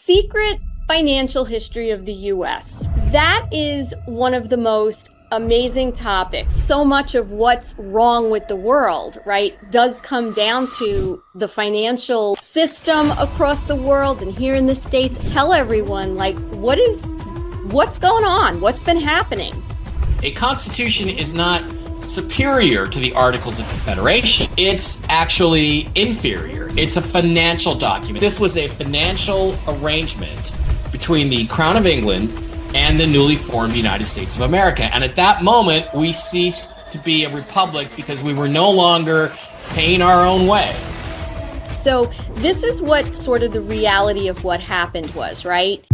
secret financial history of the US. That is one of the most amazing topics. So much of what's wrong with the world, right, does come down to the financial system across the world and here in the States. Tell everyone, like, what's going on? What's been happening? A constitution is not superior to the Articles of Confederation. It's actually inferior. It's a financial document. This was a financial arrangement between the Crown of England and the newly formed United States of America. And at that moment, we ceased to be a republic because we were no longer paying our own way. So this is what sort of the reality of what happened was, right?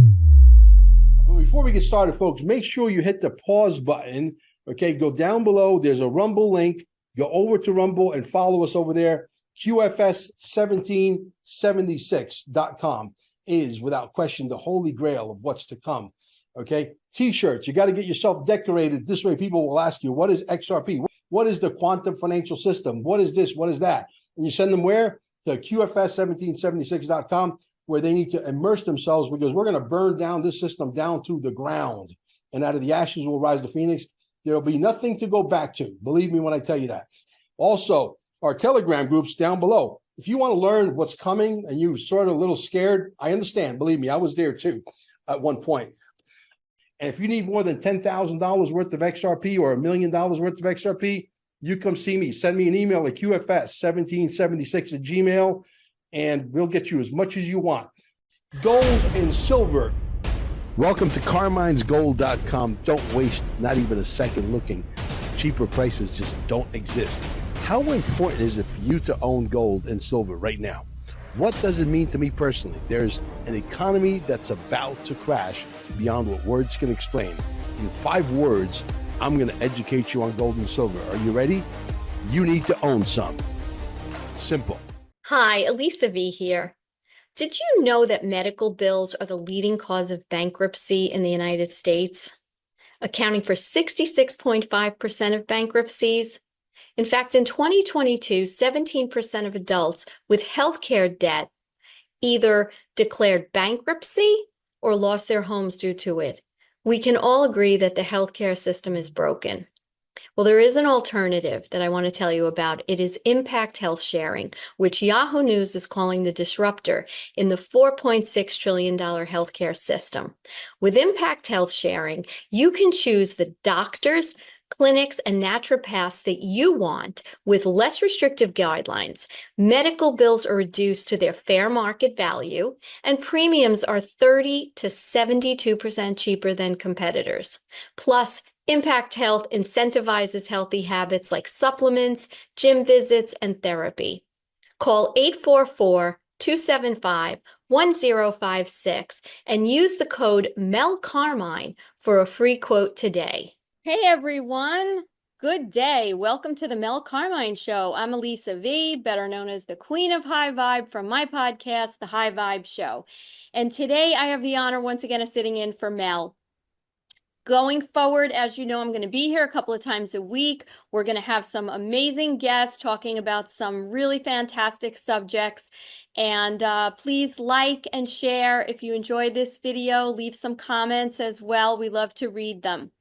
Before we get started, folks, make sure you hit the pause button. Okay, go down below. There's a Rumble link. Go over to Rumble and follow us over there. QFS1776.com is, without question, the holy grail of what's to come. Okay, T-shirts. You got to get yourself decorated. This way people will ask you, what is XRP? What is the quantum financial system? What is this? What is that? And you send them where? To QFS1776.com, where they need to immerse themselves, because we're going to burn down this system down to the ground. And out of the ashes will rise the phoenix. There'll be nothing to go back to. Believe me when I tell you that. Also, our Telegram groups down below. If you want to learn what's coming and you're sort of a little scared, I understand. Believe me, I was there too at one point. And if you need more than $10,000 worth of XRP or $1 million worth of XRP, you come see me. Send me an email at QFS1776@gmail, and we'll get you as much as you want. Gold and silver. Welcome to CarminesGold.com. Don't waste not even a second looking. Cheaper prices just don't exist. How important is it for you to own gold and silver right now? What does it mean to me personally? There's an economy that's about to crash beyond what words can explain. In 5 words, I'm going to educate you on gold and silver. Are you ready? You need to own some. Simple. Hi, Elisa V here. Did you know that medical bills are the leading cause of bankruptcy in the United States, accounting for 66.5% of bankruptcies? In fact, in 2022, 17% of adults with healthcare debt either declared bankruptcy or lost their homes due to it. We can all agree that the healthcare system is broken. Well, there is an alternative that I want to tell you about. It is Impact Health Sharing, which Yahoo News is calling the disruptor in the $4.6 trillion healthcare system. With Impact Health Sharing, you can choose the doctors, clinics, and naturopaths that you want with less restrictive guidelines. Medical bills are reduced to their fair market value, and premiums are 30 to 72% cheaper than competitors. Plus, Impact Health incentivizes healthy habits like supplements, gym visits, and therapy. Call 844-275-1056 and use the code Mel Carmine for a free quote today. Hey everyone, good day. Welcome to the Mel Carmine Show. I'm Elisa V, better known as the Queen of High Vibe, from my podcast, The High Vibe Show. And today I have the honor once again of sitting in for Mel. Going forward, as you know, I'm going to be here a couple of times a week. We're going to have some amazing guests talking about some really fantastic subjects. And please like and share if you enjoyed this video. Leave some comments as well. We love to read them.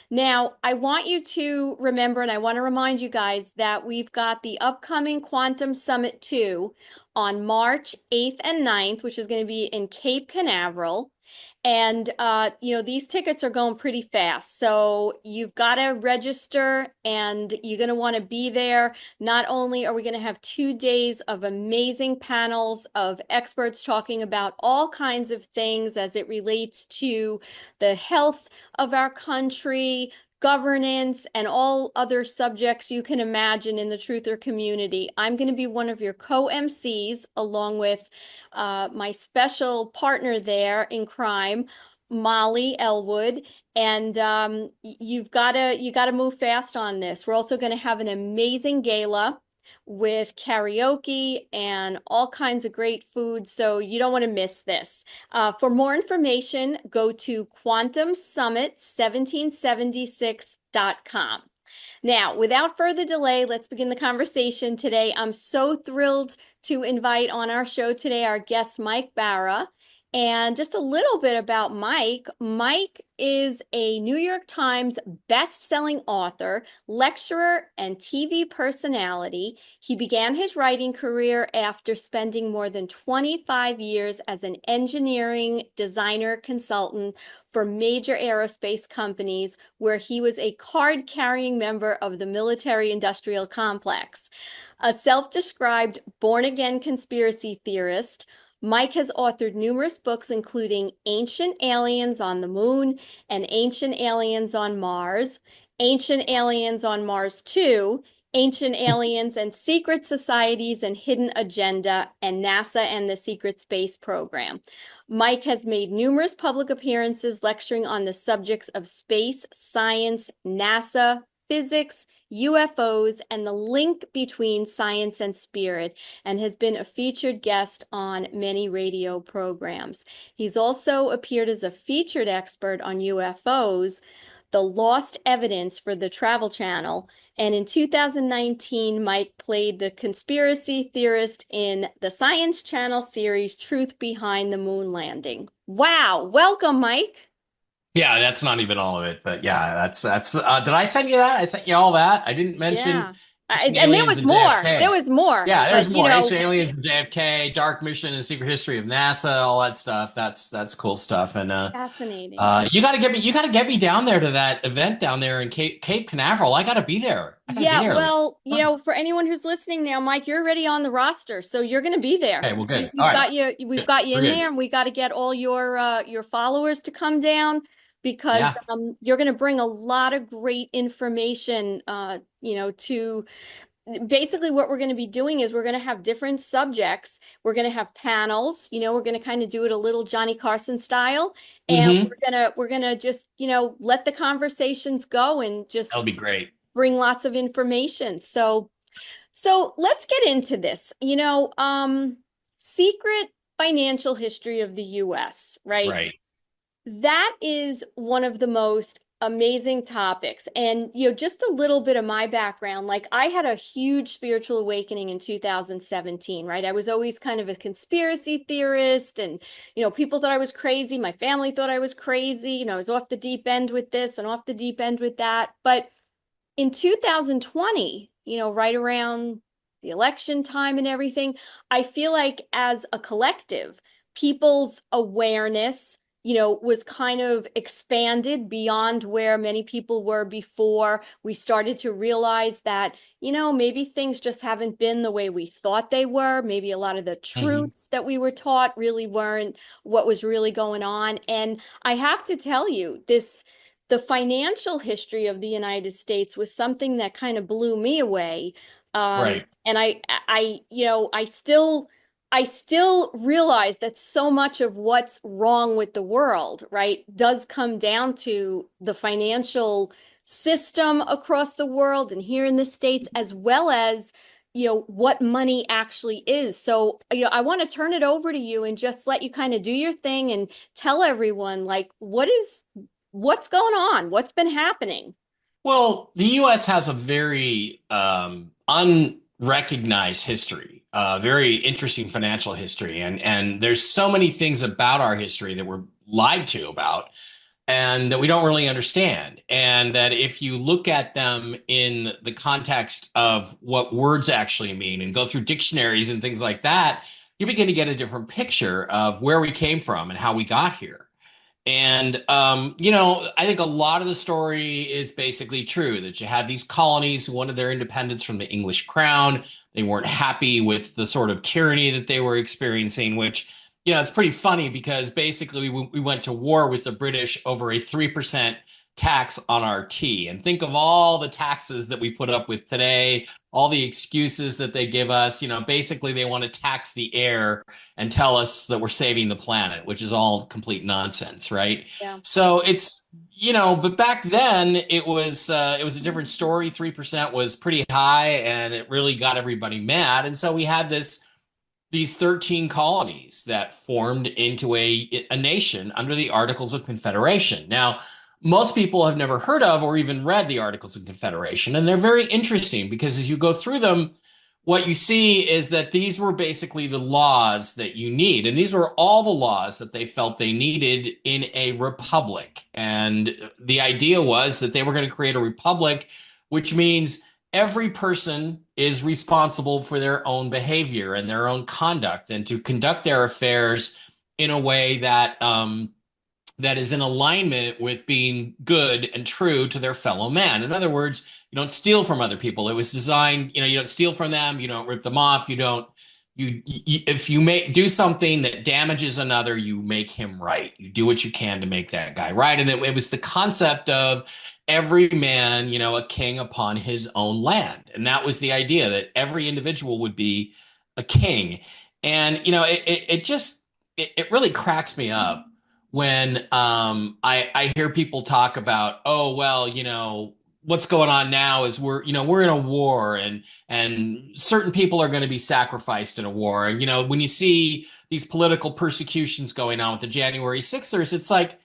Now, I want you to remember, and I want to remind you guys, that we've got the upcoming Quantum Summit 2 on March 8th and 9th, which is going to be in Cape Canaveral. And, these tickets are going pretty fast. So you've got to register and you're going to want to be there. Not only are we going to have 2 days of amazing panels of experts talking about all kinds of things as it relates to the health of our country, governance, and all other subjects you can imagine in the truther community. I'm going to be one of your co-MCs along with my special partner there in crime, Molly Elwood, and you got to move fast on this. We're also going to have an amazing gala with karaoke and all kinds of great food, so you don't want to miss this. For more information, go to quantumsummit1776.com. Now, without further delay, let's begin the conversation today. I'm so thrilled to invite on our show today our guest, Mike Bara. And just a little bit about Mike. Mike is a New York Times best-selling author, lecturer, and TV personality. He began his writing career after spending more than 25 years as an engineering designer consultant for major aerospace companies, where he was a card-carrying member of the military-industrial complex. A self-described born-again conspiracy theorist, Mike has authored numerous books, including Ancient Aliens on the Moon and Ancient Aliens on Mars, Ancient Aliens on Mars 2, Ancient Aliens and Secret Societies and Hidden Agenda, and NASA and the Secret Space Program. Mike has made numerous public appearances lecturing on the subjects of space, science, NASA, physics, UFOs, and the link between science and spirit, and has been a featured guest on many radio programs. He's also appeared as a featured expert on UFOs, the lost evidence for the Travel Channel, and in 2019, Mike played the conspiracy theorist in the Science Channel series Truth Behind the Moon Landing. Wow, welcome, Mike. Yeah, that's not even all of it, but yeah, that's. Did I send you that? I sent you all that. I didn't mention Yeah. Ancient And there Aliens was and more. JFK. There was more. Yeah, there's But, more. Ancient Aliens and JFK, Dark Mission and Secret History of NASA, all that stuff. That's cool stuff. And fascinating. you gotta get me down there to that event down there in Cape Canaveral. I gotta be there. I gotta be Yeah, there. well, for anyone who's listening now, Mike, you're already on the roster, so you're going to be there. Okay, well, good. All We've right, got you. We've good. got you We're in good. there, and we got to get all your followers to come down because Yeah. you're going to bring a lot of great information. To basically what we're going to be doing is we're going to have different subjects. We're going to have panels. We're going to kind of do it a little Johnny Carson style, and Mm-hmm. we're gonna just let the conversations go and just That'll be great. bring lots of information. So let's get into this. Secret financial history of the US, right? Right. That is one of the most amazing topics. And, just a little bit of my background, like I had a huge spiritual awakening in 2017, right? I was always kind of a conspiracy theorist and, people thought I was crazy. My family thought I was crazy. I was off the deep end with this and off the deep end with that. But in 2020, right around the election time and everything, I feel like as a collective, people's awareness, was kind of expanded beyond where many people were before. We started to realize that, maybe things just haven't been the way we thought they were. Maybe a lot of the Mm-hmm. truths that we were taught really weren't what was really going on. And I have to tell you, the financial history of the United States was something that kind of blew me away. Right. And I still realize that so much of what's wrong with the world, right, does come down to the financial system across the world and here in the States, as well as, what money actually is. So, I want to turn it over to you and just let you kind of do your thing and tell everyone, like, what's going on? What's been happening? Well, the U.S. has a very unrecognized history, very interesting financial history, and there's so many things about our history that we're lied to about, and that we don't really understand, and that if you look at them in the context of what words actually mean and go through dictionaries and things like that, you begin to get a different picture of where we came from and how we got here. And I think a lot of the story is basically true that you had these colonies who wanted their independence from the English crown. They weren't happy with the sort of tyranny that they were experiencing, which, it's pretty funny because basically we went to war with the British over a 3% tax on our tea. And think of all the taxes that we put up with today, all the excuses that they give us. Basically they want to tax the air and tell us that we're saving the planet, which is all complete nonsense, right? Yeah. So it's, but back then it was a different story. 3% was pretty high and it really got everybody mad. And so we had these 13 colonies that formed into a nation under the Articles of Confederation. Now, most people have never heard of or even read the Articles of Confederation, and they're very interesting because as you go through them, what you see is that these were basically the laws that you need. And these were all the laws that they felt they needed in a republic. And the idea was that they were going to create a republic, which means every person is responsible for their own behavior and their own conduct and to conduct their affairs in a way that is in alignment with being good and true to their fellow man. In other words, you don't steal from other people. It was designed, you don't steal from them, you don't rip them off, you don't if you do something that damages another, you make him right. You do what you can to make that guy right. And it was the concept of every man, a king upon his own land. And that was the idea that every individual would be a king. And it really cracks me up when I hear people talk about, oh well, what's going on now is we're in a war and certain people are going to be sacrificed in a war. And when you see these political persecutions going on with the January 6ers, it's like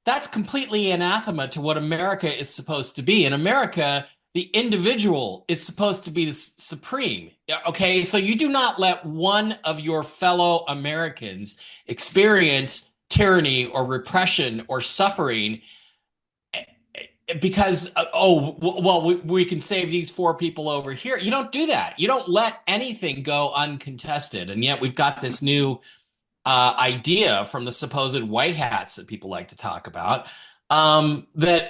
that's completely anathema to what America is supposed to be. In America, the individual is supposed to be the supreme. Okay, so you do not let one of your fellow Americans experience tyranny or repression or suffering because we can save these four people over here. You don't do that. You don't let anything go uncontested. And yet we've got this new idea from the supposed white hats that people like to talk about, that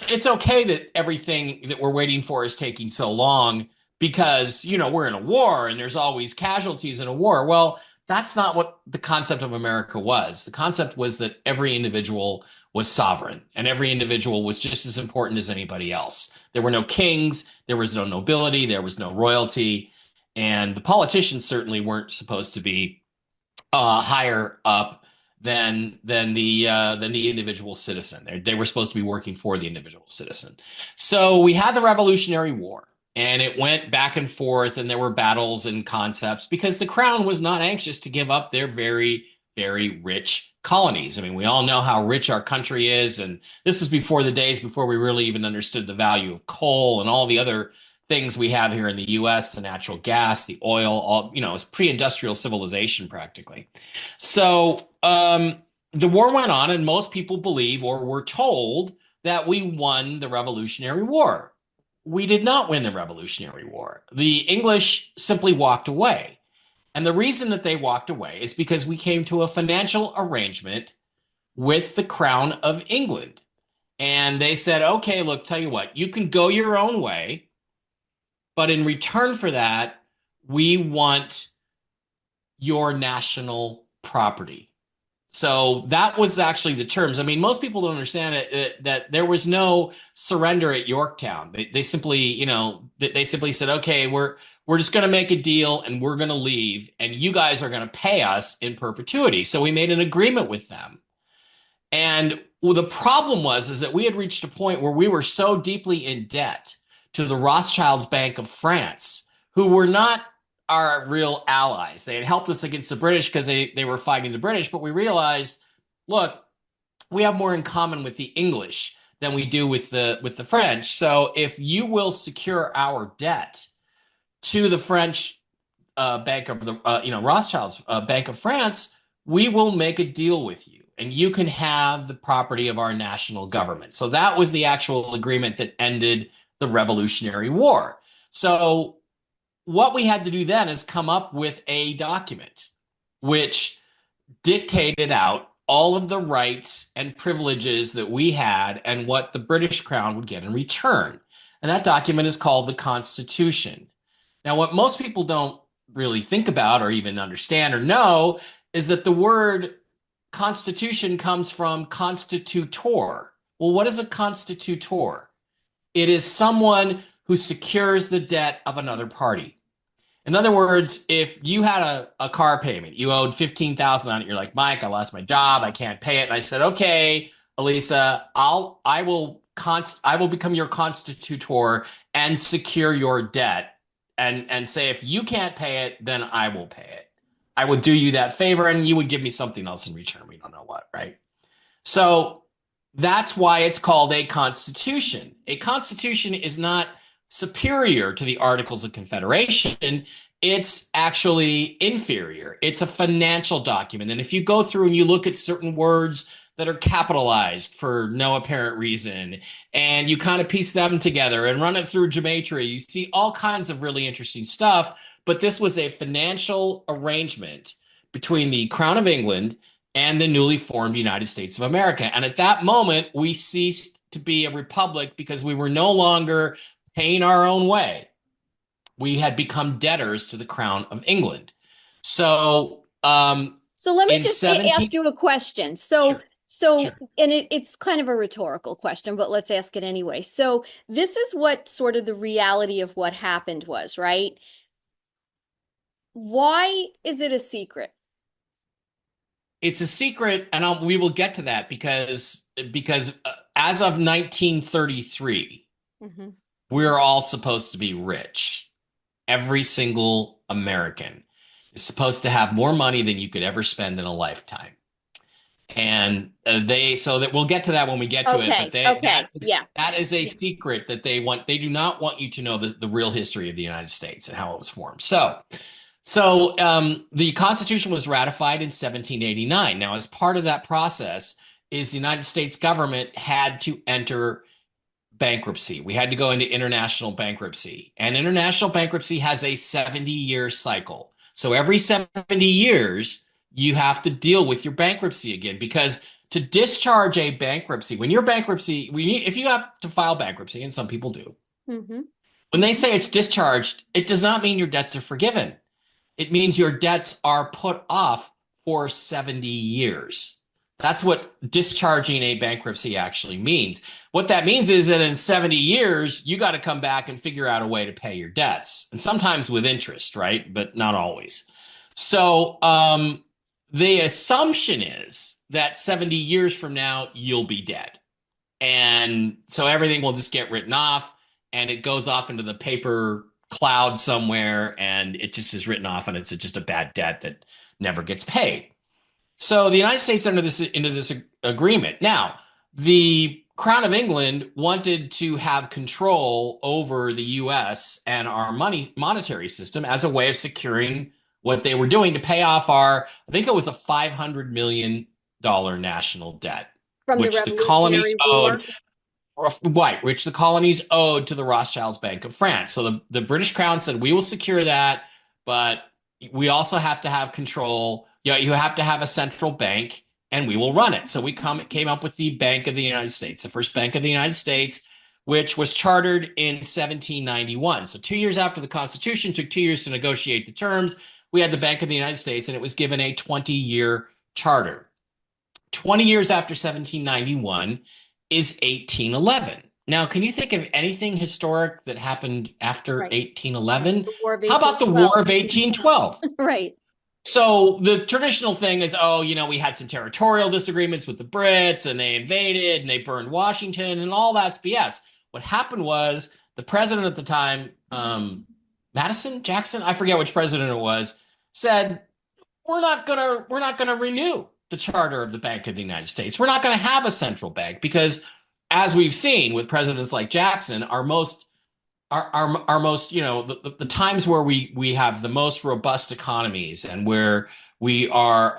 it's okay that everything that we're waiting for is taking so long because we're in a war and there's always casualties in a war. Well, that's not what the concept of America was. The concept was that every individual was sovereign and every individual was just as important as anybody else. There were no kings, there was no nobility, there was no royalty, and the politicians certainly weren't supposed to be higher up than the individual citizen. They were supposed to be working for the individual citizen. So we had the Revolutionary War. And it went back and forth, and there were battles and concepts because the crown was not anxious to give up their very, very rich colonies. I mean, we all know how rich our country is, and this is before the days before we really even understood the value of coal and all the other things we have here in the U.S., the natural gas, the oil, it's pre-industrial civilization practically. So the war went on, and most people believe or were told that we won the Revolutionary War. We did not win the Revolutionary War. The English simply walked away. And the reason that they walked away is because we came to a financial arrangement with the Crown of England. And they said, okay, look, tell you what, you can go your own way, but in return for that, we want your national property. So that was actually the terms. I mean, most people don't understand it, that there was no surrender at Yorktown. They simply, they simply said, okay, we're just going to make a deal and we're going to leave, and you guys are going to pay us in perpetuity. So we made an agreement with them. And the problem is that we had reached a point where we were so deeply in debt to the Rothschilds Bank of France, who were not our real allies. They had helped us against the British because they were fighting the British, but we realized, look, we have more in common with the English than we do with the French. So if you will secure our debt to the French Bank of the Rothschilds Bank of France, we will make a deal with you, and you can have the property of our national government. So that was the actual agreement that ended the Revolutionary War. So what we had to do then is come up with a document which dictated out all of the rights and privileges that we had and what the British Crown would get in return. And that document is called the Constitution. Now, what most people don't really think about or even understand or know is that the word Constitution comes from constitutor. Well, what is a constitutor? It is someone who secures the debt of another party. In other words, if you had a car payment, you owed $15,000 on it, you're like, Mike, I lost my job, I can't pay it. And I said, okay, Elisa, I will become your constitutor and secure your debt and say, if you can't pay it, then I will pay it. I would do you that favor and you would give me something else in return. We don't know what, right? So that's why it's called a constitution. A constitution is not superior to the Articles of Confederation. It's actually inferior. It's a financial document. And if you go through and you look at certain words that are capitalized for no apparent reason, and you kind of piece them together and run it through gematria, you see all kinds of really interesting stuff. But this was a financial arrangement between the Crown of England and the newly formed United States of America. And at that moment, we ceased to be a republic because we were no longer paying our own way. We had become debtors to the Crown of England. So, So let me in just 17 ask you a question. So, sure, so, sure. and it's kind of a rhetorical question, but let's ask it anyway. So this is what sort of the reality of what happened was, right? Why is it a secret? It's a secret, and we will get to that because as of 1933, Mhm. we're all supposed to be rich. Every single American is supposed to have more money than you could ever spend in a lifetime. And so that we'll get to that when we get to it, but Okay, okay, yeah. that is a Yeah. secret that they do not want you to know the real history of the United States and how it was formed. So the Constitution was ratified in 1789. Now, as part of that process, is the United States government had to enter bankruptcy. We had to go into international bankruptcy, and international bankruptcy has a 70-year cycle. So every 70 years, you have to deal with your bankruptcy again because to discharge a bankruptcy, if you have to file bankruptcy, and some people do, Mm-hmm. when they say it's discharged, it does not mean your debts are forgiven. It means your debts are put off for 70 years. That's what discharging a bankruptcy actually means. What that means is that in 70 years, you got to come back and figure out a way to pay your debts, and sometimes with interest, right? But not always. So the assumption is that 70 years from now, you'll be dead. And so everything will just get written off and it goes off into the paper cloud somewhere and it just is written off and it's just a bad debt that never gets paid. So the United States entered into this agreement. Now, the Crown of England wanted to have control over the US and our monetary system as a way of securing what they were doing to pay off I think it was a $500 million national debt, From the which the colonies Revolutionary owed, War. right, which the colonies owed to the Rothschilds Bank of France. So the British Crown said, we will secure that, but we also have to have control. You have to have a central bank and we will run it. So came up with the Bank of the United States, the first Bank of the United States, which was chartered in 1791. So 2 years after the Constitution, took 2 years to negotiate the terms. We had the Bank of the United States and it was given a 20-year charter. 20 years after 1791 is 1811. Now, can you think of anything historic that happened after Right. 1811? The War of How about the War of 1812. 1812? Right. So the traditional thing is, we had some territorial disagreements with the Brits and they invaded and they burned Washington and all that's BS. What happened was the president at the time, Madison, Jackson, I forget which president it was, said, we're not gonna renew the charter of the Bank of the United States. We're not going to have a central bank because, as we've seen with presidents like Jackson, our most, the times where we have the most robust economies and where we have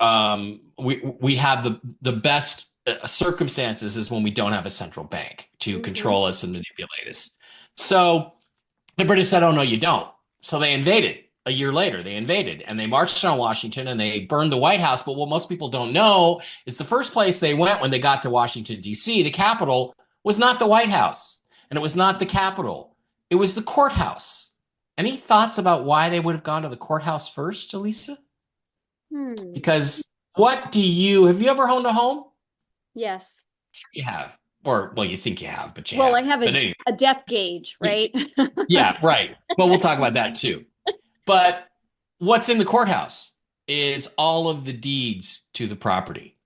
the best circumstances is when we don't have a central bank to control us and manipulate us. So the British said, "Oh no, you don't." So they invaded. A year later, they invaded and they marched on Washington and they burned the White House. But what most people don't know is the first place they went when they got to Washington, D.C., the Capitol, was not the White House and it was not the Capitol. It was the courthouse. Any thoughts about why they would have gone to the courthouse first, Elisa? Because have you ever owned a home? Yes. Sure you have. Or, well, you think you have, but you Well, I haven't. have But anyway. a death gauge, right? Yeah, right. Well, we'll talk about that too. But what's in the courthouse is all of the deeds to the property.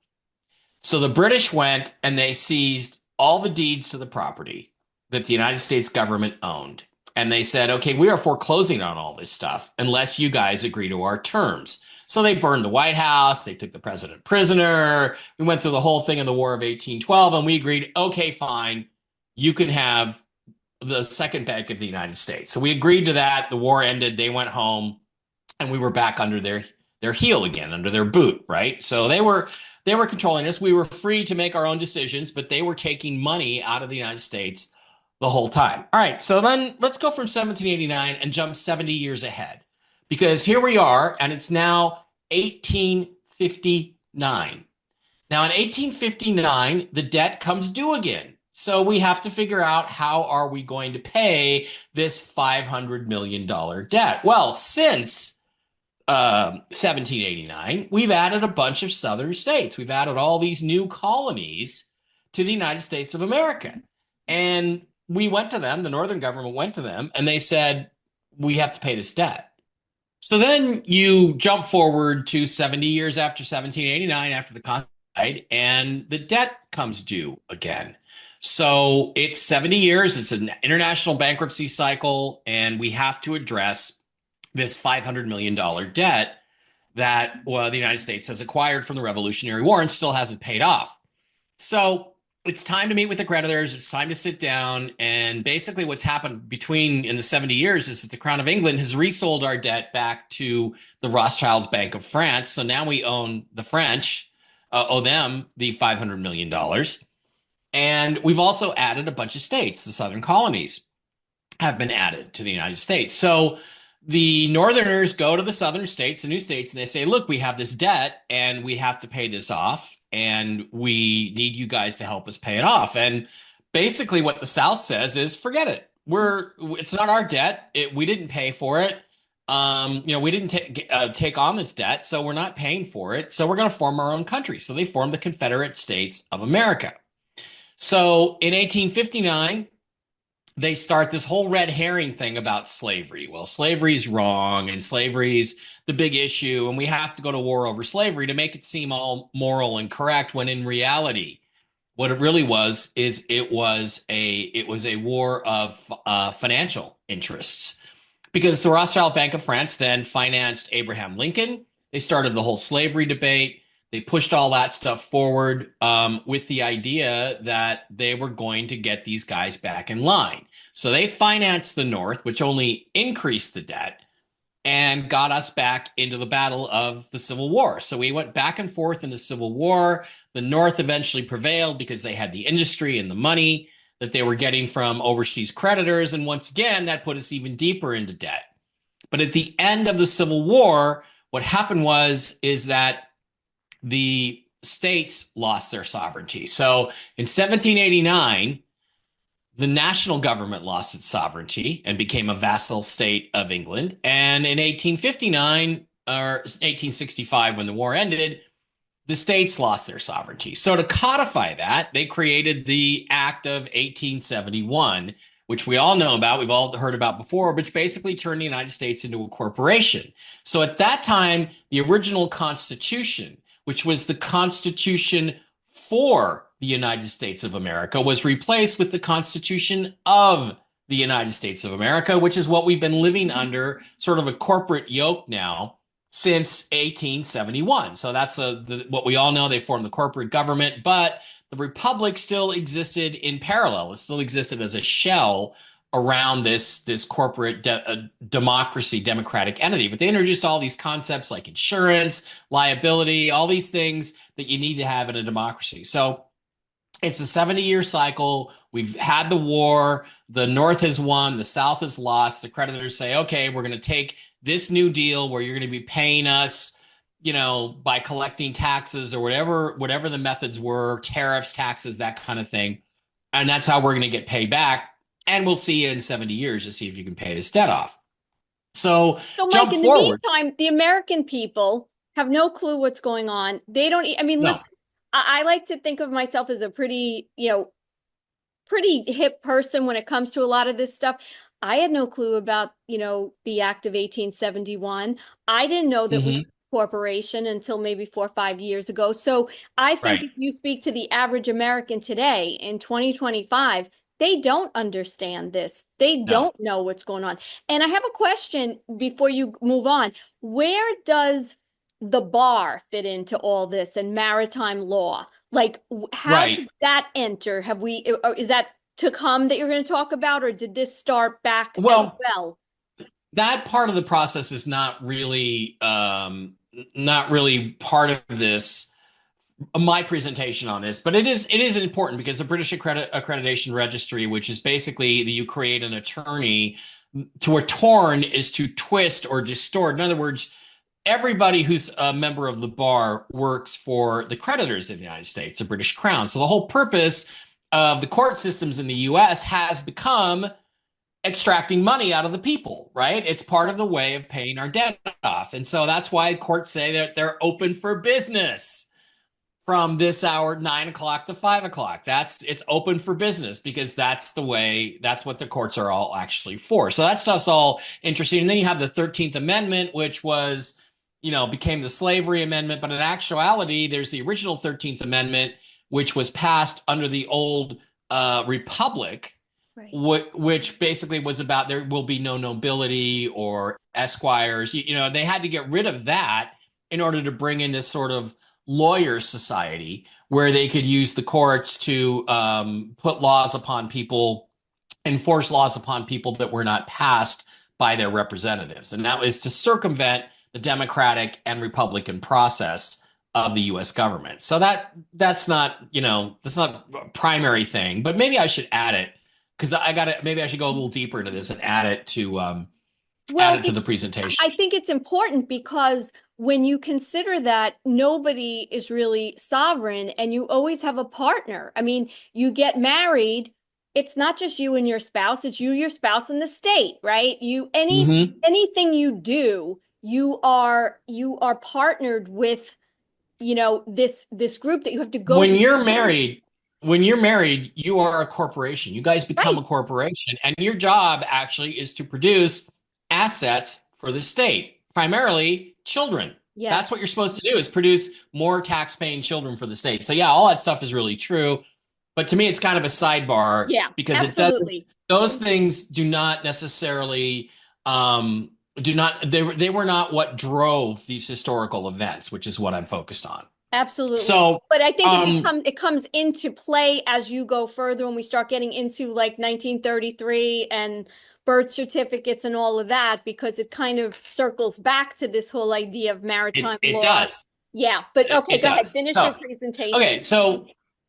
So the British went and they seized all the deeds to the property that the United States government owned. And they said, okay, we are foreclosing on all this stuff unless you guys agree to our terms. So they burned the White House. They took the president prisoner. We went through the whole thing in the War of 1812 and we agreed, okay, fine, you can have the second Bank of the United States. So we agreed to that. The war ended. They went home. and we were back under their heel again, under their boot, right? So they were controlling us. We were free to make our own decisions, but they were taking money out of the United States the whole time. All right, so then let's go from 1789 and jump 70 years ahead, because here we are, and it's now 1859. Now, in 1859, the debt comes due again. So we have to figure out, how are we going to pay this $500 million debt? Well, since 1789, we've added a bunch of southern states. We've added all these new colonies to the United States of America. And we went to them, the Northern government went to them, and they said, we have to pay this debt. So then you jump forward to 70 years after 1789, after the Constitution died, and the debt comes due again. So it's 70 years, it's an international bankruptcy cycle, and we have to address this $500 million debt that, well, the United States has acquired from the Revolutionary War and still hasn't paid off. So it's time to meet with the creditors. It's time to sit down. And basically what's happened between in the 70 years is that the Crown of England has resold our debt back to the Rothschilds Bank of France. So now we own the French, owe them the $500 million. And we've also added a bunch of states. The southern colonies have been added to the United States. So the Northerners go to the southern states, the new states, and they say, look, we have this debt and we have to pay this off, and we need you guys to help us pay it off. And basically what the South says is, forget it. It's not our debt. We didn't pay for it. We didn't take on this debt, so we're not paying for it. So we're going to form our own country. So they formed the Confederate States of America. So in 1859, they start this whole red herring thing about slavery. Well, slavery's wrong, and slavery's the big issue, and we have to go to war over slavery to make it seem all moral and correct, when in reality, what it really was is it was a war of financial interests, because the Rothschild Bank of France then financed Abraham Lincoln. They started the whole slavery debate. They pushed all that stuff forward with the idea that they were going to get these guys back in line. So they financed the North, which only increased the debt, and got us back into the battle of the Civil War. So we went back and forth in the Civil War. The North eventually prevailed because they had the industry and the money that they were getting from overseas creditors. And once again, that put us even deeper into debt. But at the end of the Civil War, what happened is that the states lost their sovereignty. So in 1789, the national government lost its sovereignty and became a vassal state of England. And in 1859 or 1865, when the war ended, the states lost their sovereignty. So to codify that, they created the Act of 1871, which we all know about, we've all heard about before, which basically turned the United States into a corporation. So at that time, the original Constitution, which was the Constitution for the United States of America, was replaced with the Constitution of the United States of America, which is what we've been living under, sort of a corporate yoke now since 1871. So that's what we all know. They formed the corporate government, but the republic still existed in parallel. It still existed as a shell around this corporate democracy, democratic entity. But they introduced all these concepts like insurance, liability, all these things that you need to have in a democracy. So it's a 70-year cycle. We've had the war. The North has won. The South has lost. The creditors say, okay, we're going to take this new deal where you're going to be paying us, by collecting taxes or whatever the methods were, tariffs, taxes, that kind of thing. And that's how we're going to get paid back. And we'll see you in 70 years to see if you can pay this debt off. So Mike, jump in forward. the meantime, the American people have no clue what's going on. They don't, listen, I like to think of myself as a pretty hip person when it comes to a lot of this stuff. I had no clue about, the Act of 1871. I didn't know that we were a corporation until maybe 4 or 5 years ago. So I think if you speak to the average American today in 2025, they don't understand this. They don't know what's going on. And I have a question before you move on. Where does the bar fit into all this and maritime law? Like, how did that enter? Is that to come that you're going to talk about, or did this start back as well? that part of the process is not really part of this my presentation on this, but it is important because the British Accreditation Registry, which is basically that you create an attorney to a torn is to twist or distort. In other words, everybody who's a member of the bar works for the creditors of the United States, the British Crown. So the whole purpose of the court systems in the US has become extracting money out of the people, right? It's part of the way of paying our debt off. And so that's why courts say that they're open for business from this hour, 9 o'clock to 5 o'clock. It's open for business because that's what the courts are all actually for. So that stuff's all interesting. And then you have the 13th Amendment, which was, became the slavery amendment. But in actuality, there's the original 13th Amendment, which was passed under the old Republic, right, which basically was about there will be no nobility or esquires. They had to get rid of that in order to bring in this sort of lawyer society where they could use the courts to put laws upon people, enforce laws upon people that were not passed by their representatives. And that was to circumvent the democratic and Republican process of the US government. So that's not a primary thing, but maybe I should add it because maybe I should go a little deeper into this and add it to the presentation. I think it's important because when you consider that nobody is really sovereign and you always have a partner. I mean, you get married, it's not just you and your spouse, it's you, your spouse, and the state, right? Anything you do, you are partnered with, this group that you have to go when you're married. When you're married, you are a corporation. You guys become right. a corporation, and your job actually is to produce assets for the state, primarily children. Yes. That's what you're supposed to do, is produce more tax-paying children for the state. So yeah, all that stuff is really true. But to me, it's kind of a sidebar. Yeah, because absolutely. Those things do not necessarily they were not what drove these historical events, which is what I'm focused on. Absolutely. So, but I think it comes into play as you go further when we start getting into like 1933 and birth certificates and all of that, because it kind of circles back to this whole idea of maritime law. It does. Yeah, but okay, go ahead. Finish your presentation. Okay, so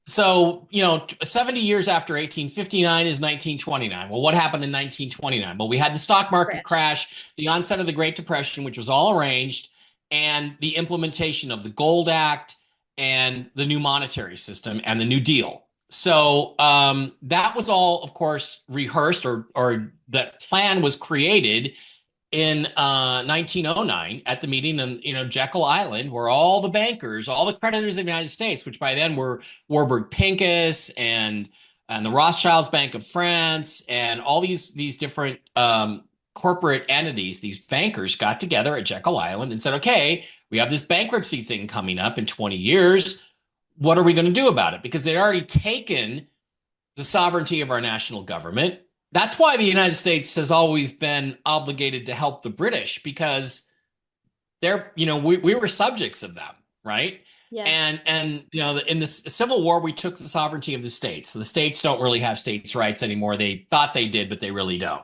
70 years after 1859 is 1929. Well, what happened in 1929? Well, we had the stock market crash, the onset of the Great Depression, which was all arranged, and the implementation of the Gold Act and the new monetary system and the New Deal. So that was all, of course, rehearsed, or that plan was created in 1909 at the meeting in Jekyll Island, where all the bankers, all the creditors of the United States, which by then were Warburg Pincus and the Rothschilds Bank of France and all these different corporate entities, these bankers got together at Jekyll Island and said, okay, we have this bankruptcy thing coming up in 20 years. What are we going to do about it? Because they'd already taken the sovereignty of our national government. That's why the United States has always been obligated to help the British, because we were subjects of them, right? Yeah. And in the Civil War, we took the sovereignty of the states. So the states don't really have states' rights anymore. They thought they did, but they really don't.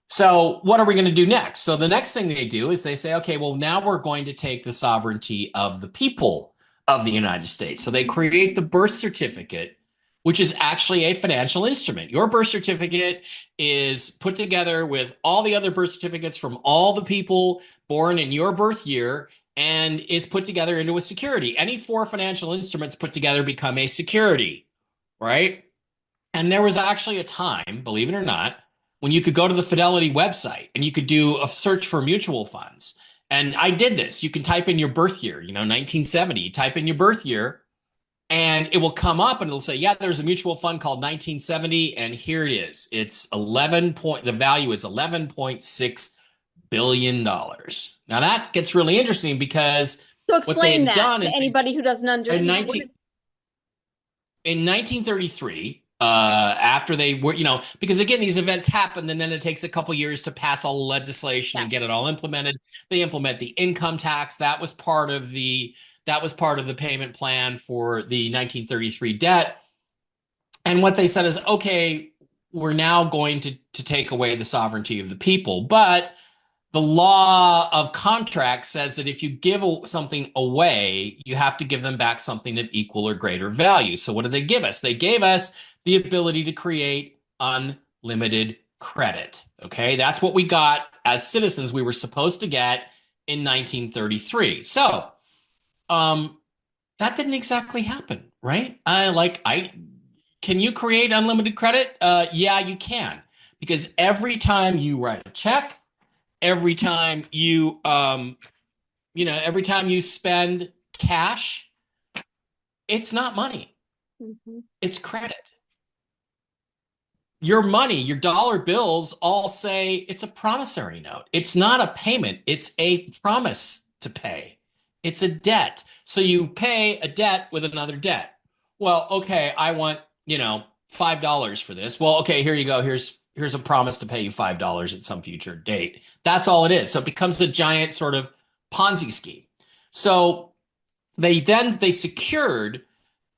So what are we going to do next? So the next thing they do is they say, okay, well, now we're going to take the sovereignty of the people of the United States. So they create the birth certificate, which is actually a financial instrument. Your birth certificate is put together with all the other birth certificates from all the people born in your birth year and is put together into a security. Any four financial instruments put together become a security, right? And there was actually a time, believe it or not, when you could go to the Fidelity website and you could do a search for mutual funds. And I did this. You can type in your birth year, 1970, you type in your birth year, and it will come up and it'll say, yeah, there's a mutual fund called 1970. And here it is. It's the value is $11.6 billion. Now that gets really interesting because so explain that to anybody who doesn't understand. In 1933, after they were, because again, these events happened and then it takes a couple years to pass all the legislation and get it all implemented. They implement the income tax. That was part of the payment plan for the 1933 debt. And what they said is, okay, we're now going to take away the sovereignty of the people. But the law of contract says that if you give something away, you have to give them back something of equal or greater value. So what did they give us? They gave us the ability to create unlimited credit. Okay, that's what we got as citizens. We were supposed to get in 1933. So that didn't exactly happen, right? Can you create unlimited credit? Yeah, you can, because every time you write a check, every time every time you spend cash, it's not money. Mm-hmm. It's credit. Your money, your dollar bills all say it's a promissory note. It's not a payment. It's a promise to pay. It's a debt. So you pay a debt with another debt. Well, okay, I want, $5 for this. Well, okay, here you go. Here's a promise to pay you $5 at some future date. That's all it is. So it becomes a giant sort of Ponzi scheme. So they secured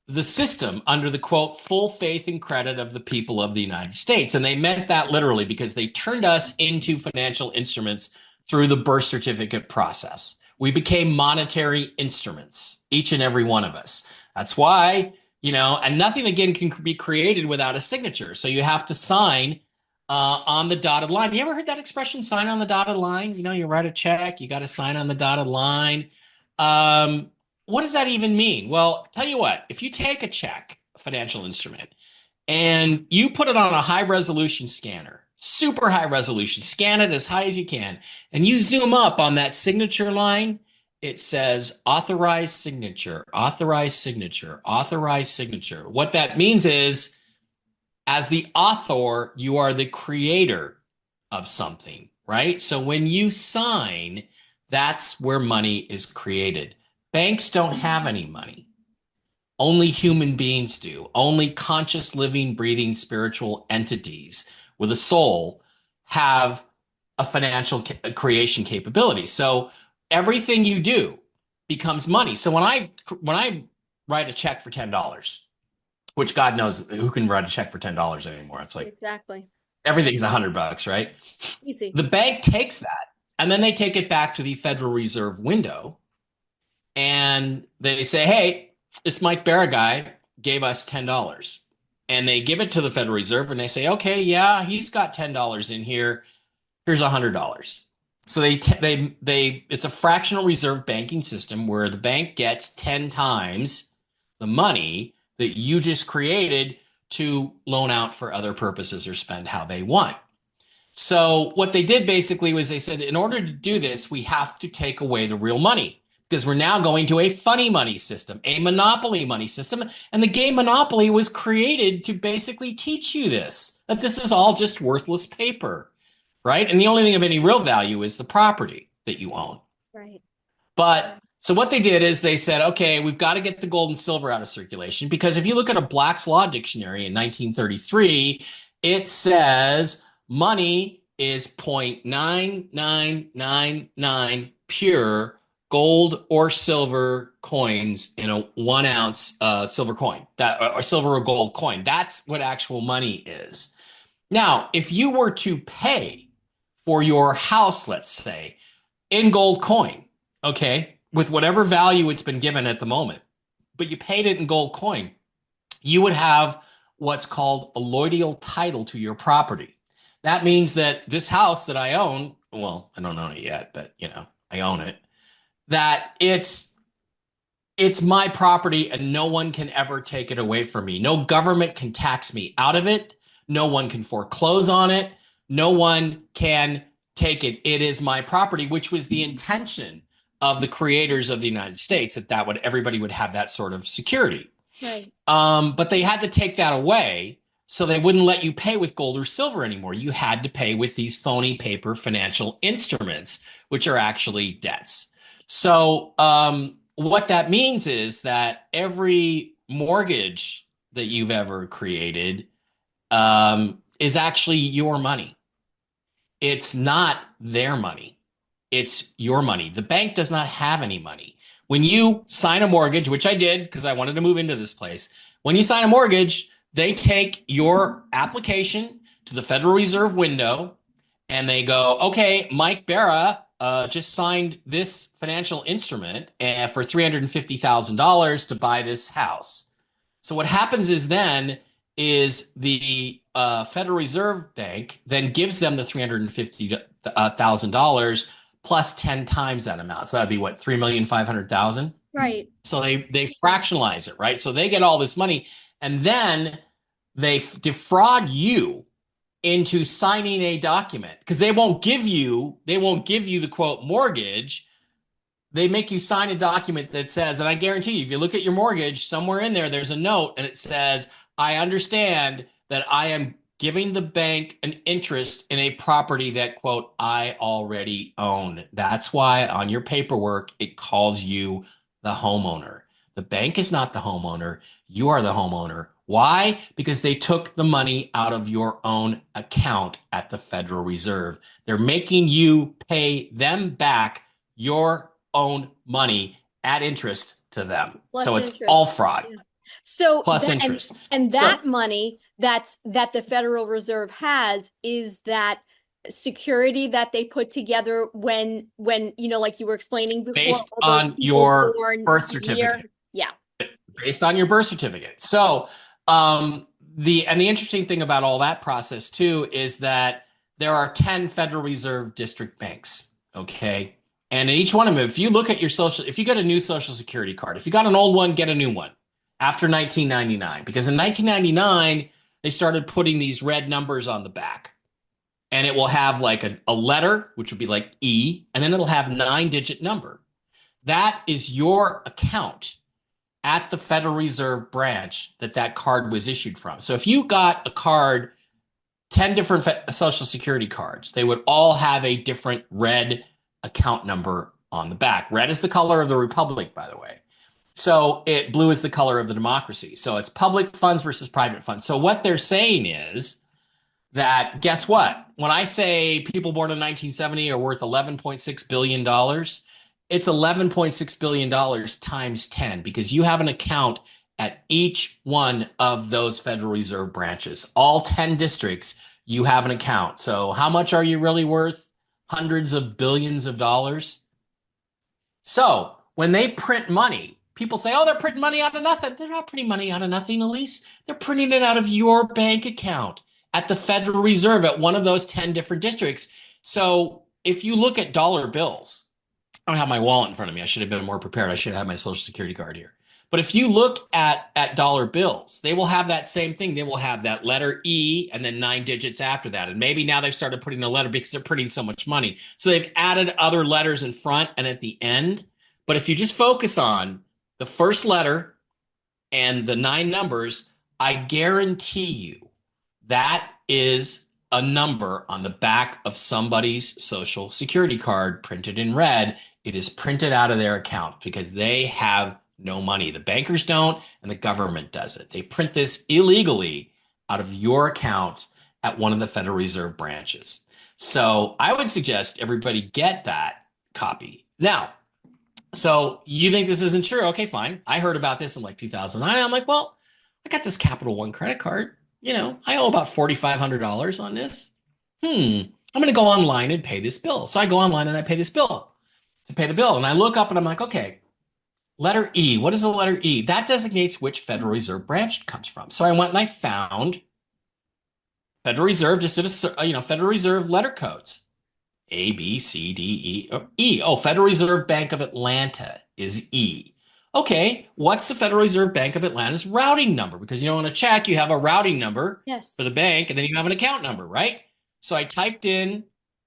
the system under the quote, full faith and credit of the people of the United States. And they meant that literally, because they turned us into financial instruments through the birth certificate process. We became monetary instruments, each and every one of us. That's why, and nothing again can be created without a signature. So you have to sign on the dotted line. You ever heard that expression, sign on the dotted line? You write a check, you got to sign on the dotted line. What does that even mean? Well, tell you what, if you take a check, a financial instrument, and you put it on a high resolution scanner, super high resolution, scan it as high as you can, and you zoom up on that signature line, it says authorized signature, authorized signature, authorized signature. What that means is, as the author, you are the creator of something, right? So when you sign, that's where money is created. Banks don't have any money. Only human beings do. Only conscious, living, breathing, spiritual entities with a soul have a financial creation capability. So everything you do becomes money. So when I write a check for $10, which God knows who can write a check for $10 anymore. It's like exactly everything's $100, right? easy. The bank takes that and then they take it back to the Federal Reserve window. And they say, hey, this Mike Bara guy gave us $10. And they give it to the Federal Reserve and they say, okay, yeah, he's got $10 in here. Here's $100. So it's a fractional reserve banking system where the bank gets 10 times the money that you just created to loan out for other purposes or spend how they want. So what they did basically was they said, in order to do this, we have to take away the real money, because we're now going to a funny money system, a monopoly money system. And the game Monopoly was created to basically teach you this, that this is all just worthless paper, right? And the only thing of any real value is the property that you own. Right. But so what they did is they said, okay, we've got to get the gold and silver out of circulation, because if you look at a Black's Law dictionary in 1933, it says money is 0.9999 pure gold or silver coins in a 1 ounce silver coin, or silver or gold coin. That's what actual money is. Now, if you were to pay for your house, let's say, in gold coin, okay, with whatever value it's been given at the moment, but you paid it in gold coin, you would have what's called a loyal title to your property. That means that this house that I own, well, I don't own it yet, but I own it, that it's my property and no one can ever take it away from me. No government can tax me out of it. No one can foreclose on it. No one can take it. It is my property, which was the intention of the creators of the United States, that everybody would have that sort of security. Right. But they had to take that away, so they wouldn't let you pay with gold or silver anymore. You had to pay with these phony paper financial instruments, which are actually debts. So what that means is that every mortgage that you've ever created is actually your money. It's not their money. It's your money. The bank does not have any money. When you sign a mortgage, which I did because I wanted to move into this place, when you sign a mortgage, they take your application to the Federal Reserve window and they go, okay, Mike Bara just signed this financial instrument for $350,000 to buy this house. So what happens is then is the Federal Reserve Bank then gives them the $350,000 plus 10 times that amount. So that'd be what, 3,500,000? Right. So they fractionalize it, right? So they get all this money, and then they defraud you into signing a document because they won't give you the quote mortgage. They make you sign a document that says, and I guarantee you, if you look at your mortgage, somewhere in there, there's a note and it says, I understand that I am giving the bank an interest in a property that, quote, I already own. That's why on your paperwork, it calls you the homeowner. The bank is not the homeowner. You are the homeowner. Why? Because they took the money out of your own account at the Federal Reserve. They're making you pay them back your own money at interest to them. Plus so it's interest. all fraud. Yeah. So plus interest. And that money that the Federal Reserve has is that security that they put together when like you were explaining before, based on your birth certificate. Yeah. Based on your birth certificate. So the interesting thing about all that process too is that there are 10 Federal Reserve district banks. Okay. And in each one of them, if you look at your if you get a new Social Security card, if you got an old one, get a new one after 1999, because in 1999, they started putting these red numbers on the back, and it will have like a letter, which would be like E, and then it'll have 9-digit number. That is your account at the Federal Reserve branch that card was issued from. So if you got a card, 10 different Social Security cards, they would all have a different red account number on the back. Red is the color of the republic, by the way. So blue is the color of the democracy. So it's public funds versus private funds. So what they're saying is that, guess what? When I say people born in 1970 are worth $11.6 billion, it's $11.6 billion times 10, because you have an account at each one of those Federal Reserve branches. All 10 districts, you have an account. So how much are you really worth? Hundreds of billions of dollars. So when they print money, people say, oh, they're printing money out of nothing. They're not printing money out of nothing, Elise. They're printing it out of your bank account at the Federal Reserve at one of those 10 different districts. So if you look at dollar bills, I don't have my wallet in front of me. I should have been more prepared. I should have my Social Security card here. But if you look at dollar bills, they will have that same thing. They will have that letter E and then 9 digits after that. And maybe now they've started putting a letter because they're printing so much money. So they've added other letters in front and at the end. But if you just focus on the first letter and the 9 numbers, I guarantee you that is a number on the back of somebody's Social Security card printed in red. It is printed out of their account because they have no money. The bankers don't, and the government does it. They print this illegally out of your account at one of the Federal Reserve branches. So I would suggest everybody get that copy. Now, so you think this isn't true? Okay, fine. I heard about this in like 2009. I'm like, well, I got this Capital One credit card. I owe about $4,500 on this. I'm going to go online and pay this bill. So I go online and I pay this bill to pay the bill. And I look up and I'm like, okay, letter E. What is the letter E? That designates which Federal Reserve branch it comes from. So I went and I found Federal Reserve, just did a, Federal Reserve letter codes. A, B, C, D, E, E. Oh, Federal Reserve Bank of Atlanta is E. Okay, what's the Federal Reserve Bank of Atlanta's routing number? Because on a check, you have a routing number for the bank, and then you have an account number, right? So I typed in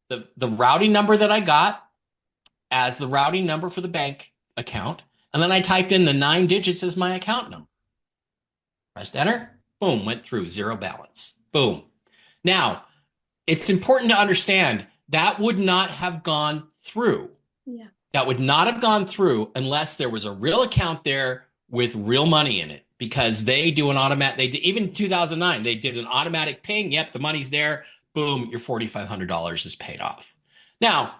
the routing number that I got as the routing number for the bank account, and then I typed in the 9 digits as my account number. Pressed enter, boom, went through, zero balance, boom. Now, it's important to understand that would not have gone through. Yeah. That would not have gone through unless there was a real account there with real money in it, because they do an automatic, even in 2009, they did an automatic ping. Yep, the money's there. Boom, your $4,500 is paid off. Now,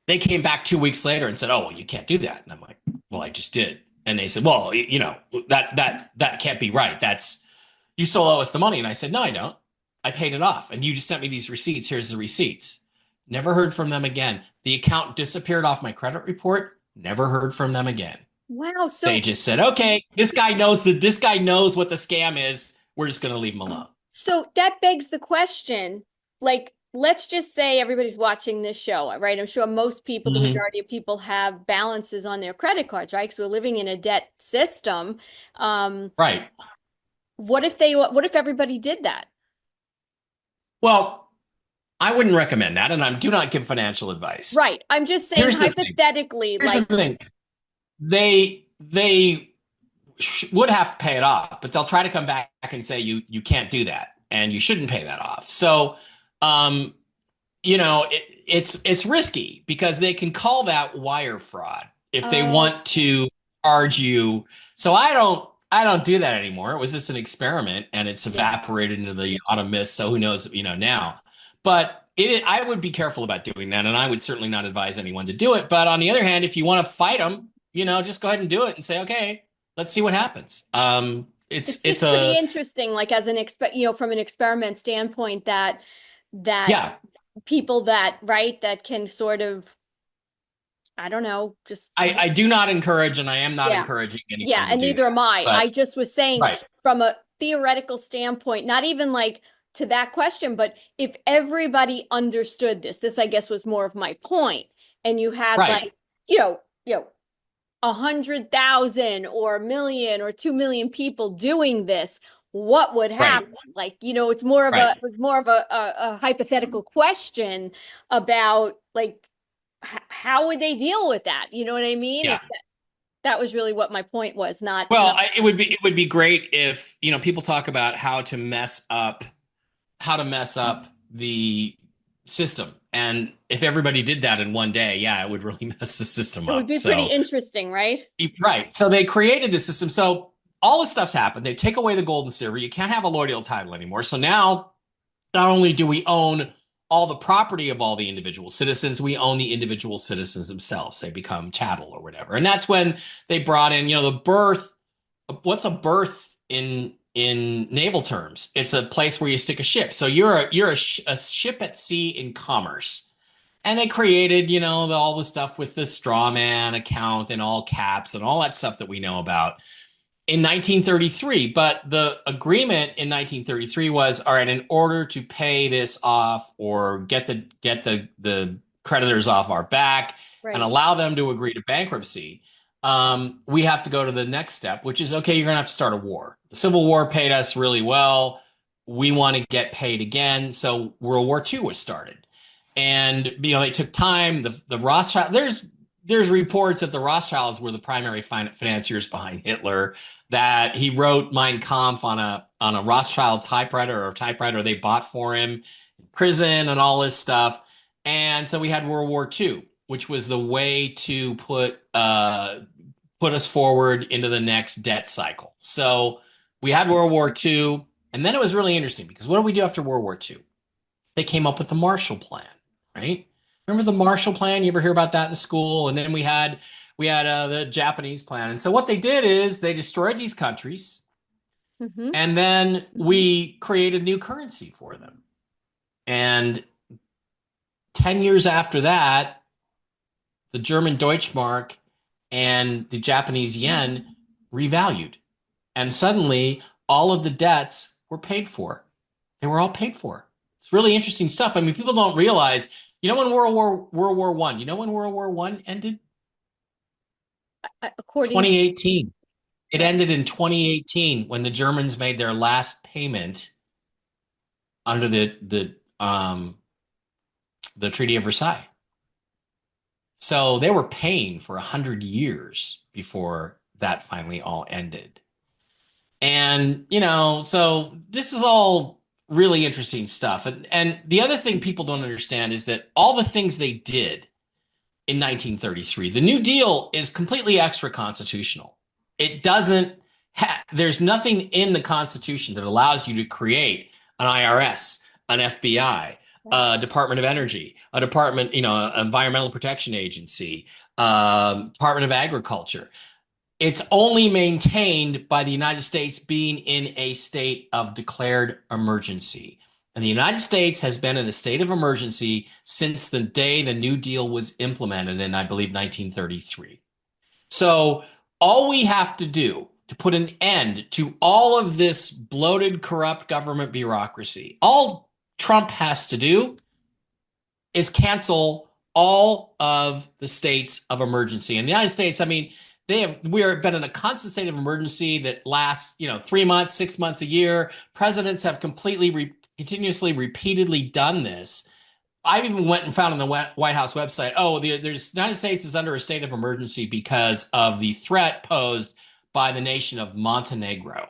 they came back 2 weeks later and said, oh, well, you can't do that. And I'm like, well, I just did. And they said, well, that can't be right. You still owe us the money. And I said, no, I don't. I paid it off. And you just sent me these receipts. Here's the receipts. Never heard from them again. The account disappeared off my credit report. Never heard from them again. Wow. They So just said, okay, this guy knows what the scam is. We're just going to leave him alone. So that begs the question, like, let's just say everybody's watching this show, right? I'm sure most people, the majority of people have balances on their credit cards, right? Because we're living in a debt system. Right. What if everybody did that? Well, I wouldn't recommend that, and I do not give financial advice. Right. I'm just saying Here's the thing. hypothetically, Here's the thing. They would have to pay it off, but they'll try to come back and say you can't do that and you shouldn't pay that off. So, it's risky because they can call that wire fraud if they want to charge you. So I don't do that anymore. It was just an experiment and it's evaporated into the autumn mist. So who knows, now. But I would be careful about doing that, and I would certainly not advise anyone to do it. But on the other hand, if you want to fight them, just go ahead and do it and say, okay, let's see what happens. It's pretty interesting, like as an from an experiment standpoint, that people that can sort of, I don't know, just I do not encourage, and I am not encouraging anyone. Yeah, and neither am I. I just was saying from a theoretical standpoint, not even like to that question, but if everybody understood this I guess was more of my point, and you had like 100,000 or 1,000,000 or 2,000,000 people doing this, what would happen? Like, it's more of it was more of a hypothetical question about like how would they deal with that? You know what I mean? Yeah. That was really what my point was. Not well. It would be great if people talk about how to mess up the system, and if everybody did that in one day, it would really mess the system up. It would be pretty interesting, right? Right. So they created this system. So all this stuff's happened. They take away the gold and silver. You can't have a lloydal title anymore. So now, not only do we own all the property of all the individual citizens, we own the individual citizens themselves. They become chattel or whatever. And that's when they brought in, the berth. What's a berth in naval terms? It's a place where you stick a ship. So you're a ship at sea in commerce. And they created, all the stuff with the straw man account and all caps and all that stuff that we know about in 1933. But the agreement in 1933 was, all right, in order to pay this off or get the creditors off our back and allow them to agree to bankruptcy, we have to go to the next step, which is, okay, you're going to have to start a war. The Civil War paid us really well. We want to get paid again. So World War II was started. And, they took time. The Rothschild, there's reports that the Rothschilds were the primary financiers behind Hitler, that he wrote Mein Kampf on a Rothschild typewriter or a typewriter they bought for him in prison and all this stuff. And so we had World War II, which was the way to put us forward into the next debt cycle. So we had World War II, and then it was really interesting because what did we do after World War II? They came up with the Marshall Plan, right? Remember the Marshall Plan? You ever hear about that in school? And then we had the Japanese plan. And so what they did is they destroyed these countries, and then we created new currency for them. And 10 years after that, the German Deutschmark and the Japanese yen revalued. And suddenly, all of the debts were paid for. They were all paid for. It's really interesting stuff. I mean, people don't realize, when World War I, when World War I ended? According 2018. It ended in 2018 when the Germans made their last payment under the Treaty of Versailles. So they were paying for 100 years before that finally all ended. And, so this is all really interesting stuff. And the other thing people don't understand is that all the things they did in 1933, the New Deal is completely extra constitutional. It doesn't there's nothing in the Constitution that allows you to create an IRS, an FBI, a Department of Energy, a department, Environmental Protection Agency, Department of Agriculture. It's only maintained by the United States being in a state of declared emergency. And the United States has been in a state of emergency since the day the New Deal was implemented in, I believe, 1933. So all we have to do to put an end to all of this bloated, corrupt government bureaucracy, all Trump has to do is cancel all of the states of emergency. In the United States, I mean, we have been in a constant state of emergency that lasts, 3 months, 6 months, a year. Presidents have continuously, repeatedly done this. I even went and found on the White House website, the United States is under a state of emergency because of the threat posed by the nation of Montenegro.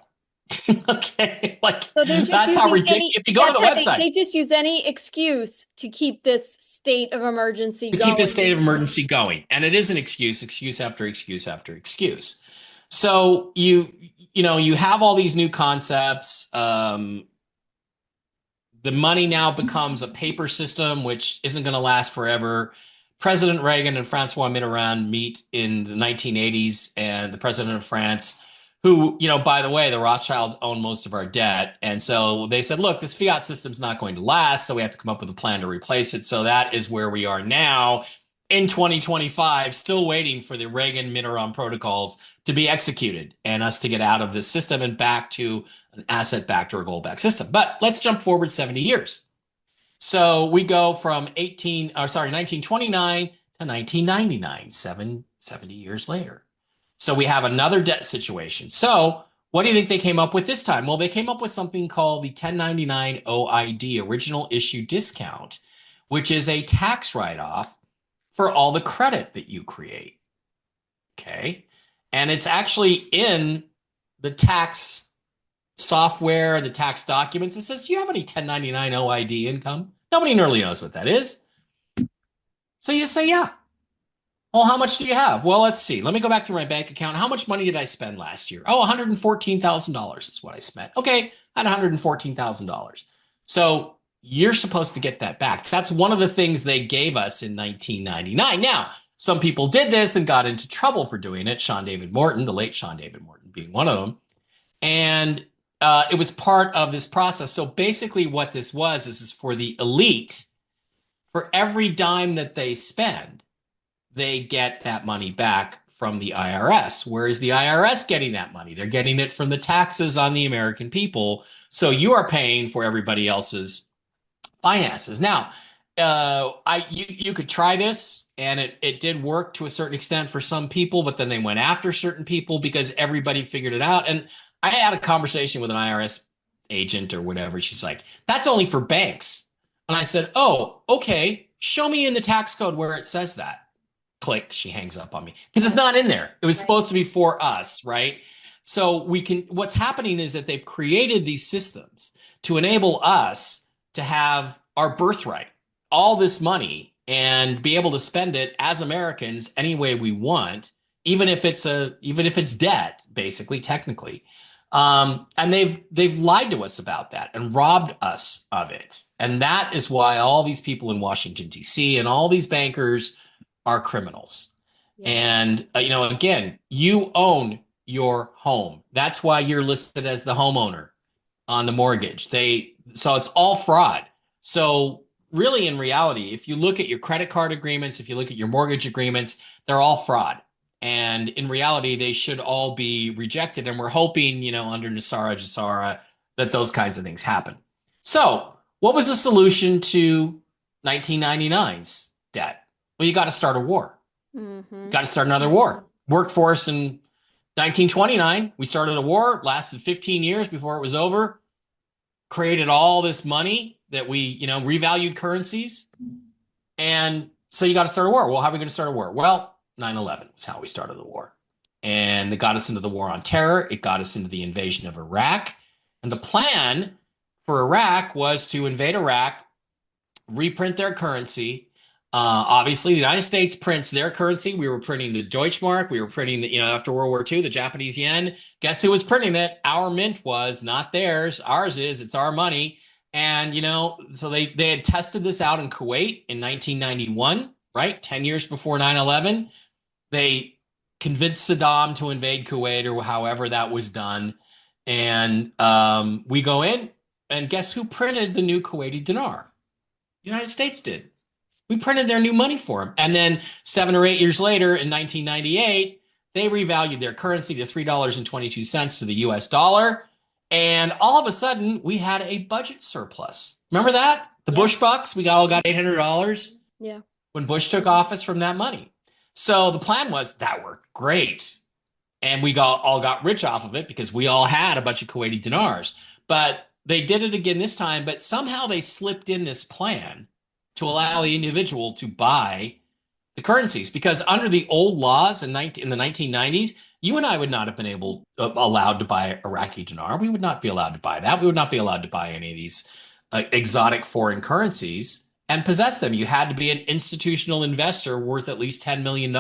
Okay, like So they're just that's how using ridiculous. If you go to the website, they just use any excuse to keep this state of emergency to going. keep this state of emergency going, and it is an excuse after excuse after excuse. So you have all these new concepts. The money now becomes a paper system, which isn't going to last forever. President Reagan and Francois Mitterrand meet in the 1980s, and the president of France, who, by the way, the Rothschilds own most of our debt. And so they said, look, this fiat system's not going to last, so we have to come up with a plan to replace it. So that is where we are now in 2025, still waiting for the Reagan-Mitterrand protocols to be executed and us to get out of this system and back to an asset-backed or a gold-backed system. But let's jump forward 70 years. So we go from 1929 to 1999, 70 years later. So we have another debt situation. So what do you think they came up with this time? Well, they came up with something called the 1099 OID, original issue discount, which is a tax write-off for all the credit that you create. Okay. And it's actually in the tax software, the tax documents. It says, do you have any 1099 OID income? Nobody really knows what that is. So you just say, yeah. Well, how much do you have? Well, let's see. Let me go back to my bank account. How much money did I spend last year? Oh, $114,000 is what I spent. Okay, I had $114,000. So you're supposed to get that back. That's one of the things they gave us in 1999. Now, some people did this and got into trouble for doing it. Sean David Morton, the late Sean David Morton being one of them. And it was part of this process. So basically what this was is for the elite, for every dime that they spend, they get that money back from the IRS. Where is the IRS getting that money? They're getting it from the taxes on the American people. So you are paying for everybody else's finances. Now, you could try this, and it did work to a certain extent for some people, but then they went after certain people because everybody figured it out. And I had a conversation with an IRS agent or whatever. She's like, that's only for banks. And I said, oh, okay, show me in the tax code where it says that. Click, she hangs up on me because it's not in there. It was supposed to be for us, right? So what's happening is that they've created these systems to enable us to have our birthright, all this money, and be able to spend it as Americans any way we want, even if it's debt, basically, technically. And they've lied to us about that and robbed us of it. And that is why all these people in Washington, D.C. and all these bankers are criminals. Yeah. And, again, you own your home. That's why you're listed as the homeowner on the mortgage. So it's all fraud. So really, in reality, if you look at your credit card agreements, if you look at your mortgage agreements, they're all fraud. And in reality, they should all be rejected. And we're hoping, under NESARA, GESARA, that those kinds of things happen. So what was the solution to 1999's debt? Well, you got to start a war. Mm-hmm. Got to start another war. Workforce in 1929, we started a war, lasted 15 years before it was over, created all this money that we, revalued currencies. And so you got to start a war. Well, how are we going to start a war? Well, 9/11 was how we started the war. And it got us into the war on terror. It got us into the invasion of Iraq. And the plan for Iraq was to invade Iraq, reprint their currency. Obviously, the United States prints their currency. We were printing the Deutschmark. We were printing, after World War II, the Japanese yen. Guess who was printing it? Our mint was, not theirs. Ours is. It's our money. And, so they had tested this out in Kuwait in 1991, right? 10 years before 9/11. They convinced Saddam to invade Kuwait or however that was done. And we go in. And guess who printed the new Kuwaiti dinar? The United States did. We printed their new money for them. And then 7 or 8 years later, in 1998, they revalued their currency to $3.22 to the US dollar. And all of a sudden, we had a budget surplus. Remember that? The Yeah. Bush bucks, we all got $800 Yeah. when Bush took office from that money. So the plan was that worked great. And we all got rich off of it because we all had a bunch of Kuwaiti dinars. But they did it again this time, but somehow they slipped in this plan to allow the individual to buy the currencies because under the old laws in the 1990s, you and I would not have been allowed to buy Iraqi dinar. We would not be allowed to buy that. We would not be allowed to buy any of these exotic foreign currencies and possess them. You had to be an institutional investor worth at least $10 million.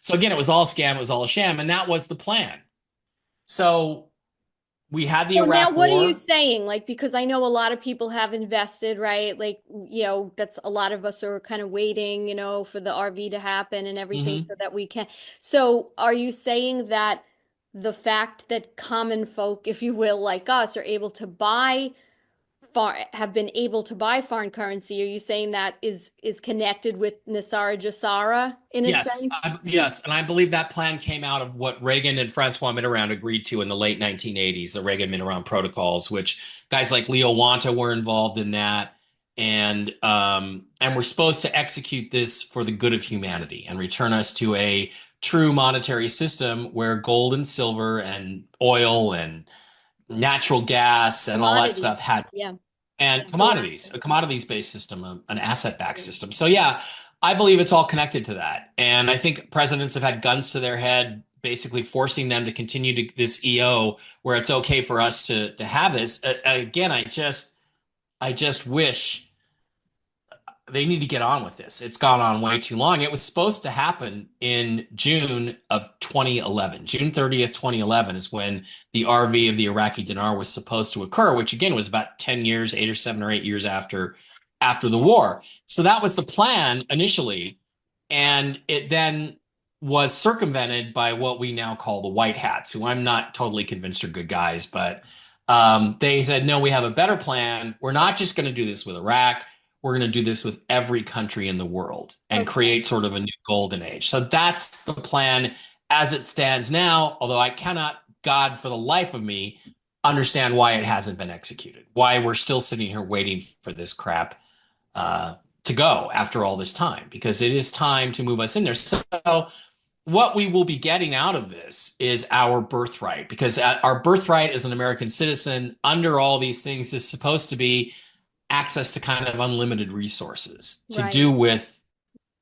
So again, it was all a scam, it was all a sham, and that was the plan. So we had the So now Iraq what are you War. saying? Like, because I know a lot of people have invested, right? Like, that's a lot of us are kind of waiting, for the RV to happen and everything Mhm. so that we can. So are you saying that the fact that common folk, if you will, like us, are able to have been able to buy foreign currency, are you saying that is connected with Nisara Jasara in a Yes, sense? yes, and I believe that plan came out of what Reagan and Francois Mitterrand agreed to in the late 1980s, the Reagan-Mitterrand protocols, which guys like Leo Wanta were involved in that, and we're supposed to execute this for the good of humanity and return us to a true monetary system where gold and silver and oil and natural gas and all that Commodities. stuff had Yeah. and Go commodities, after. a commodities-based system, an asset-backed Yeah. system. So yeah, I believe it's all connected to that. And I think presidents have had guns to their head, basically forcing them to continue to this EO where it's okay for us to have this. Again, I just wish they need to get on with this. It's gone on way too long. It was supposed to happen in June of 2011. June 30th, 2011 is when the RV of the Iraqi dinar was supposed to occur, which again was about 10 years, 8 or 7 or 8 years after the war. So that was the plan initially, and it then was circumvented by what we now call the white hats, who I'm not totally convinced are good guys, but they said, no, we have a better plan. We're not just going to do this with Iraq. We're going to do this with every country in the world and Okay. create sort of a new golden age. So that's the plan as it stands now, although I cannot, God, for the life of me, understand why it hasn't been executed, why we're still sitting here waiting for this crap uh, to go after all this time, because it is time to move us in there. So what we will be getting out of this is our birthright, because our birthright as an American citizen under all these things is supposed to be access to kind of unlimited resources to Right. do with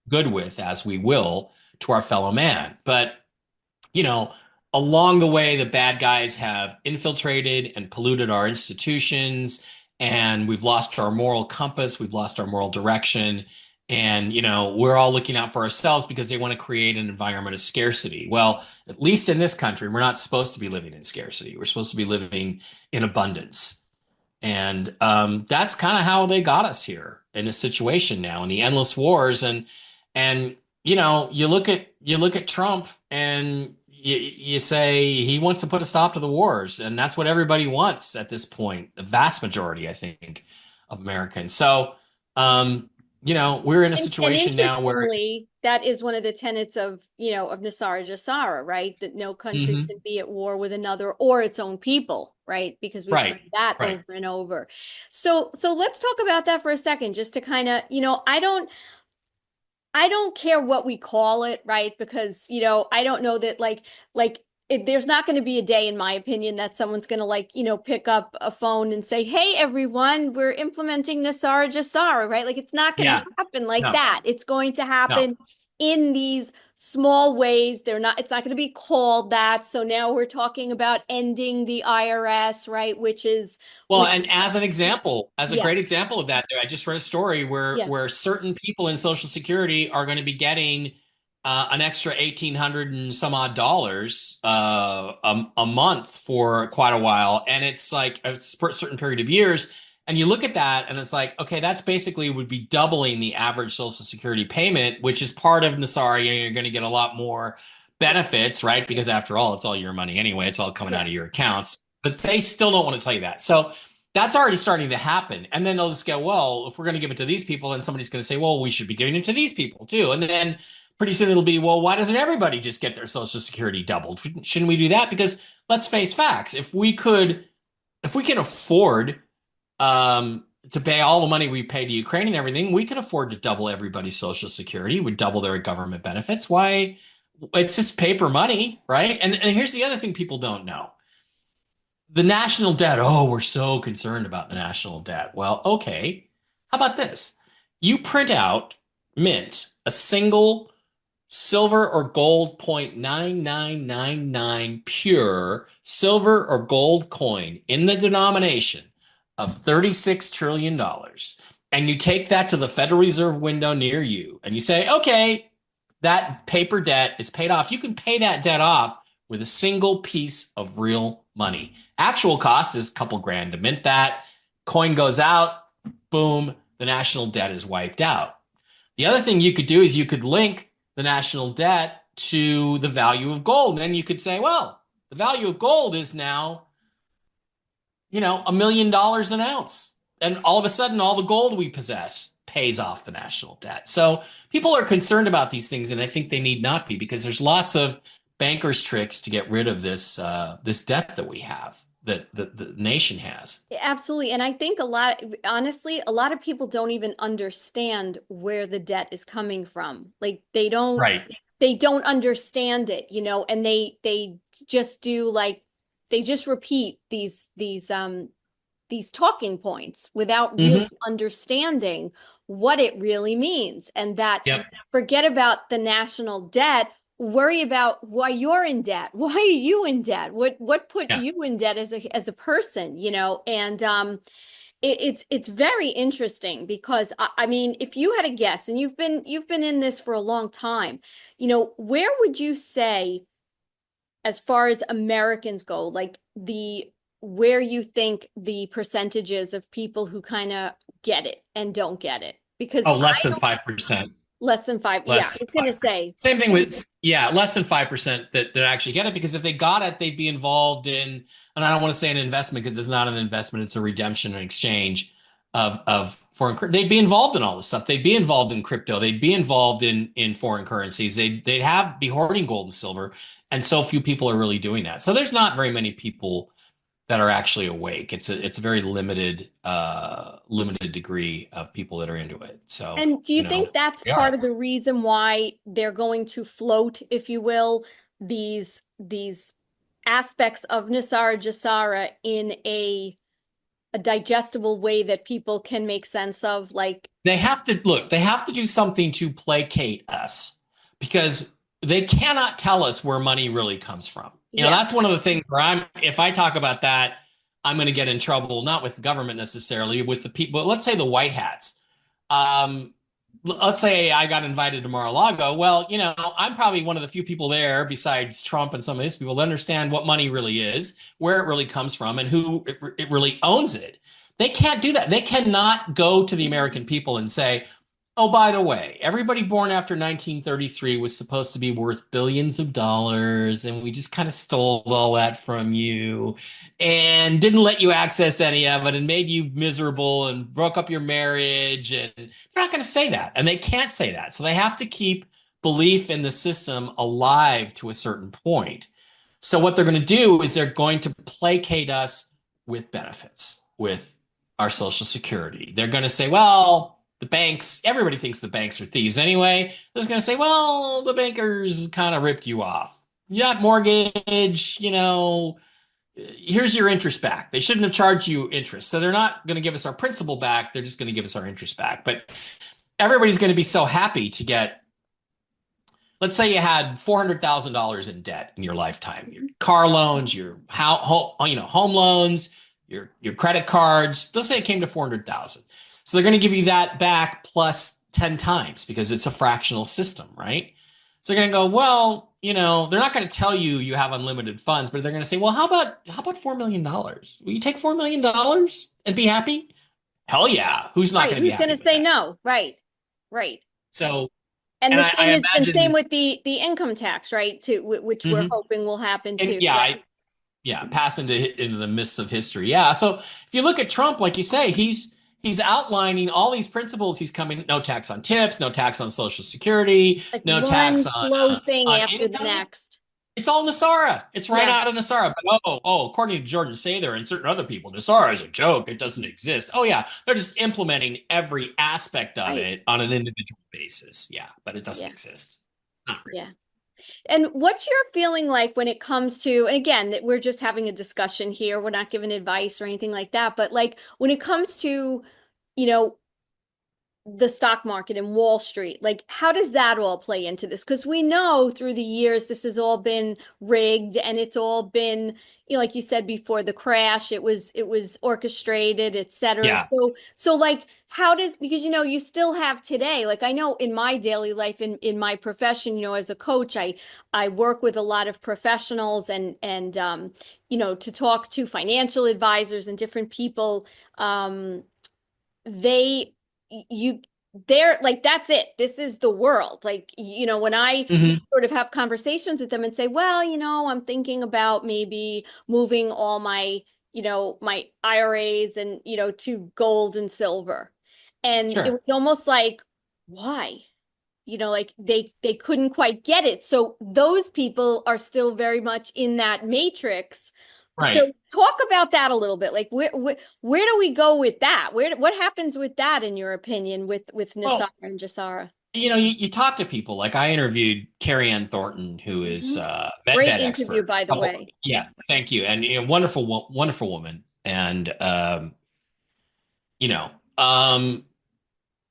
good with as we will to our fellow man. But, you know, along the way, the bad guys have infiltrated and polluted our institutions, and we've lost our moral compass, we've lost our moral direction. And, we're all looking out for ourselves because they want to create an environment of scarcity. Well, at least in this country, we're not supposed to be living in scarcity. We're supposed to be living in abundance. And that's kind of how they got us here in this situation now, in the endless wars. And you look at Trump and you say he wants to put a stop to the wars, and that's what everybody wants at this point. The vast majority, I think, of Americans. So, we're in a And situation now where. interestingly, that is one of the tenets of Nisara Jasara, right? That no country Mhm. can be at war with another or its own people, right? Because we've Right, heard that right. over and over. So let's talk about that for a second, just to kind of, I don't care what we call it, right? Because, I don't know that there's not going to be a day, in my opinion, that someone's going to pick up a phone and say, "Hey, everyone, we're implementing Nasara Jasara," right? Like it's not going to Yeah. happen like No, that. It's going to no. happen in these small ways. It's not going to be called that. So now we're talking about ending the IRS, right? Well, Which, and as an example, as a yeah, great example of that, I just read a story where yeah, where certain people in Social Security are going to be getting an extra 1,800 and some odd dollars a month for quite a while, and it's like a certain period of years. And you look at that, and it's like, okay, that's basically would be doubling the average Social Security payment, which is part of Nasari. You're going to get a lot more yeah, benefits, right? Because after all, it's all your money anyway. It's all coming yeah, out of your accounts, but they still don't want to tell you that. So That's already starting to happen. And then they'll just go, well, if we're going to give it to these people, then somebody's going to say, well, we should be giving it to these people too. And then pretty soon it'll be, well, why doesn't everybody just get their Social Security doubled? Shouldn't we do that? Because let's face facts. If we can afford to pay all the money we pay to Ukraine and everything, we could afford to double everybody's Social Security, would double their government benefits. Why? It's just paper money, right? And here's the other thing people don't know. The national debt. Oh, we're so concerned about the national debt. Well, okay. How about this? You print out, mint, a single silver or gold 0.9999 pure silver or gold coin in the denomination of $36 trillion. And you take that to the Federal Reserve window near you and you say, okay, that paper debt is paid off. You can pay that debt off with a single piece of real money. Actual cost is a couple grand to mint that. Coin goes out, boom, the national debt is wiped out. The other thing you could do is you could link the national debt to the value of gold. And then you could say, well, the value of gold is now, $1 million an ounce. And all of a sudden, all the gold we possess pays off the national debt. So people are concerned about these things, and I think they need not be, because there's lots of bankers' tricks to get rid of this debt that we have, that the nation has. Absolutely. And I think honestly, a lot of people don't even understand where the debt is coming from. Like Right. they don't understand it, and they just do they just repeat these talking points without really understanding what it really means. And that forget about the national debt, worry about why you're in debt. Why are you in debt? What put you in debt as a person, and it's very interesting because I mean, if you had a guess, and you've been in this for a long time, where would you say, as far as Americans go, where you think the percentages of people who kind of get it and don't get it? Because Less than 5%. Less than 5. Yeah, I was going to say. Same thing with, less than 5% that actually get it, because if they got it, they'd be involved in, and I don't want to say an investment because it's not an investment, it's a redemption and exchange of foreign, they'd be involved in all this stuff. They'd be involved in crypto. They'd be involved in foreign currencies. They'd be hoarding gold and silver. And so few people are really doing that. So there's not very many people that are actually awake. It's a very limited degree of people that are into it. So, and do you think that's part of the reason why they're going to float, if you will, these aspects of Nasara Jasara in a digestible way that people can make sense of? They have to do something to placate us, because they cannot tell us where money really comes from. That's one of the things where if I talk about that, I'm going to get in trouble, not with the government necessarily, with the people. Let's say the white hats. Let's say I got invited to Mar-a-Lago. Well, I'm probably one of the few people there, besides Trump and some of his people, that understand what money really is, where it really comes from, and who it really owns it. They can't do that. They cannot go to the American people and say, oh, by the way, everybody born after 1933 was supposed to be worth billions of dollars, and we just kind of stole all that from you and didn't let you access any of it and made you miserable and broke up your marriage. And they're not going to say that, and they can't say that. So they have to keep belief in the system alive to a certain point. So what they're going to do is they're going to placate us with benefits, with our Social Security. They're going to say, well, the banks, everybody thinks the banks are thieves anyway. They're just going to say, well, the bankers kind of ripped you off. You got mortgage, here's your interest back. They shouldn't have charged you interest. So they're not going to give us our principal back. They're just going to give us our interest back. But everybody's going to be so happy to get, let's say you had $400,000 in debt in your lifetime, your car loans, your home loans, your credit cards. Let's say it came to 400,000. So they're going to give you that back plus 10 times, because it's a fractional system, right? So they're going to go, well, they're not going to tell you have unlimited funds, but they're going to say, well, how about $4 million? Will you take $4 million and be happy? Hell yeah. Who's not going to be happy? Who's going to say no? Right. So, and the same with the income tax, right? Which we're hoping will happen too. Yeah, pass into the mists of history. Yeah. So if you look at Trump, like you say, he's outlining all these principles. He's coming, no tax on tips, no tax on Social Security, Like no tax one slow thing on after the income. next. It's all Nasara. It's right Yeah, out of Nasara. But according to Jordan Sather and certain other people, Nasara is a joke. It doesn't exist. Oh yeah, they're just implementing every aspect of right. it on an individual basis. Yeah, but it doesn't Yeah, exist. Not real. yeah. And what's your feeling like when it comes to, and again, that we're just having a discussion here. We're not giving advice or anything like that, but like when it comes to, you know, the stock market and Wall Street, like how does that all play into this? Because we know through the years this has all been rigged and it's all been, like you said before the crash, it was orchestrated, et cetera. Yeah. So like how does, because you still have today, like I know in my daily life in my profession, as a coach, I work with a lot of professionals and to talk to financial advisors and different people. They you they're like, that's it, this is the world, like when I Hmm. sort of have conversations with them and say, well, I'm thinking about maybe moving all my IRAs and to gold and silver, and it Sure. was almost like, why? Like they couldn't quite get it. So those people are still very much in that matrix. Right. So talk about that a little bit. Like where do we go with that? What happens with that in your opinion with Nisara Well, and Jasara? you talk to people. Like I interviewed Carrie Ann Thornton, who is Mhm. med Great bed interview, expert. by the way. Yeah, thank you, and wonderful, wonderful woman, and you know, um,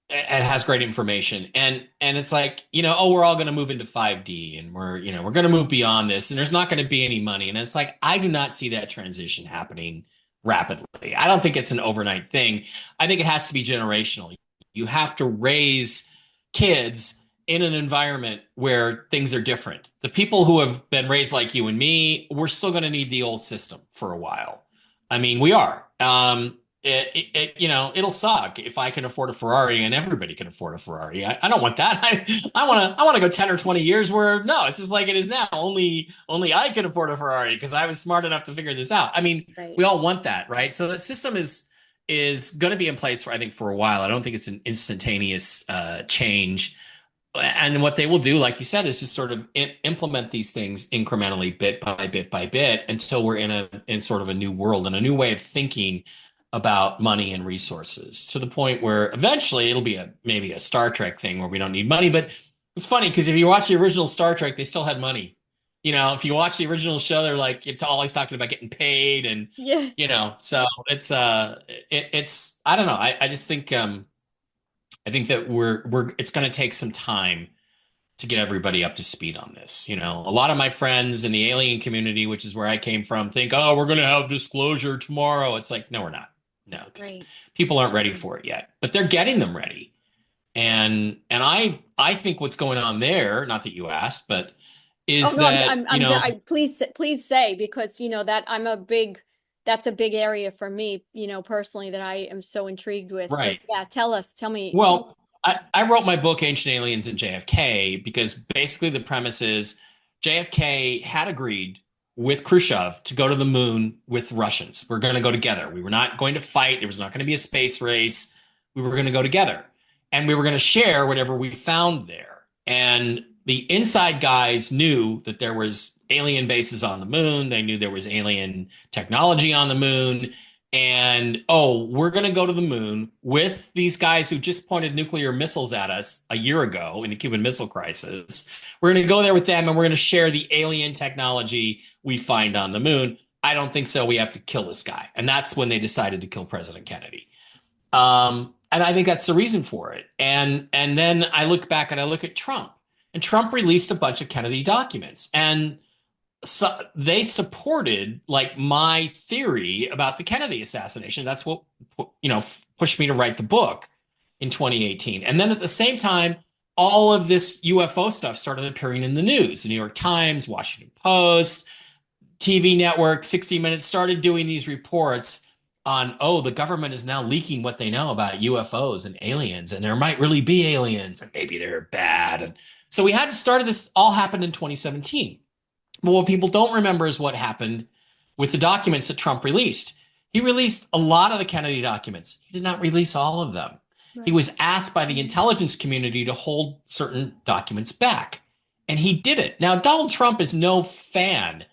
and has great information, and it's like oh, we're all going to move into 5D, and we're going to move beyond this, and there's not going to be any money, and it's like I do not see that transition happening rapidly. I don't think it's an overnight thing. I think it has to be generational. You have to raise kids in an environment where things are different. The people who have been raised like you and me, we're still going to need the old system for a while. I mean, we are. It'll suck if I can afford a Ferrari and everybody can afford a Ferrari. I don't want that. I want to go 10 or 20 years where no, it's just like it is now. Only I can afford a Ferrari because I was smart enough to figure this out. I mean, Right. we all want that, right? So the system is going to be in place for I think for a while. I don't think it's an instantaneous change. And what they will do, like you said, is just sort of implement these things incrementally, bit by bit by bit, until we're in sort of a new world and a new way of thinking about money and resources, to the point where eventually it'll be maybe a Star Trek thing where we don't need money. But it's funny because if you watch the original Star Trek, they still had money. If you watch the original show, they're like it's always talking about getting paid, and Yeah. so it's I don't know. I just think I think that we're it's going to take some time to get everybody up to speed on this. A lot of my friends in the alien community, which is where I came from, think, oh, we're going to have disclosure tomorrow. It's like, no, we're not. No, because Right. people aren't ready for it yet, but they're getting them ready. And I think what's going on there, not that you asked, but Oh is no, that, please say, because that that's a big area for me, personally, that I am so intrigued with. So right. yeah, tell me. Well, I wrote my book, Ancient Aliens and JFK, because basically the premise is JFK had agreed with Khrushchev to go to the moon with Russians. We're going to go together. We were not going to fight. There was not going to be a space race. We were going to go together. And we were going to share whatever we found there. And the inside guys knew that there was alien bases on the moon. They knew there was alien technology on the moon, and oh, we're going to go to the moon with these guys who just pointed nuclear missiles at us a year ago in the Cuban Missile Crisis. We're going to go there with them and we're going to share the alien technology we find on the moon. I don't think so. We have to kill this guy. And that's when they decided to kill President Kennedy. And I think that's the reason for it. And then I look back and I look at Trump, and Trump released a bunch of Kennedy documents. And so they supported like my theory about the Kennedy assassination. That's what pushed me to write the book in 2018. And then at the same time, all of this UFO stuff started appearing in the news. The New York Times, Washington Post, TV network, 60 Minutes started doing these reports on, oh, the government is now leaking what they know about UFOs and aliens, and there might really be aliens, and maybe they're bad. And so this all happened in 2017. But what people don't remember is what happened with the documents that Trump released. He released a lot of the Kennedy documents. He did not release all of them. He was asked by the intelligence community to hold certain documents back, and he did it. Now, Donald Trump is no fan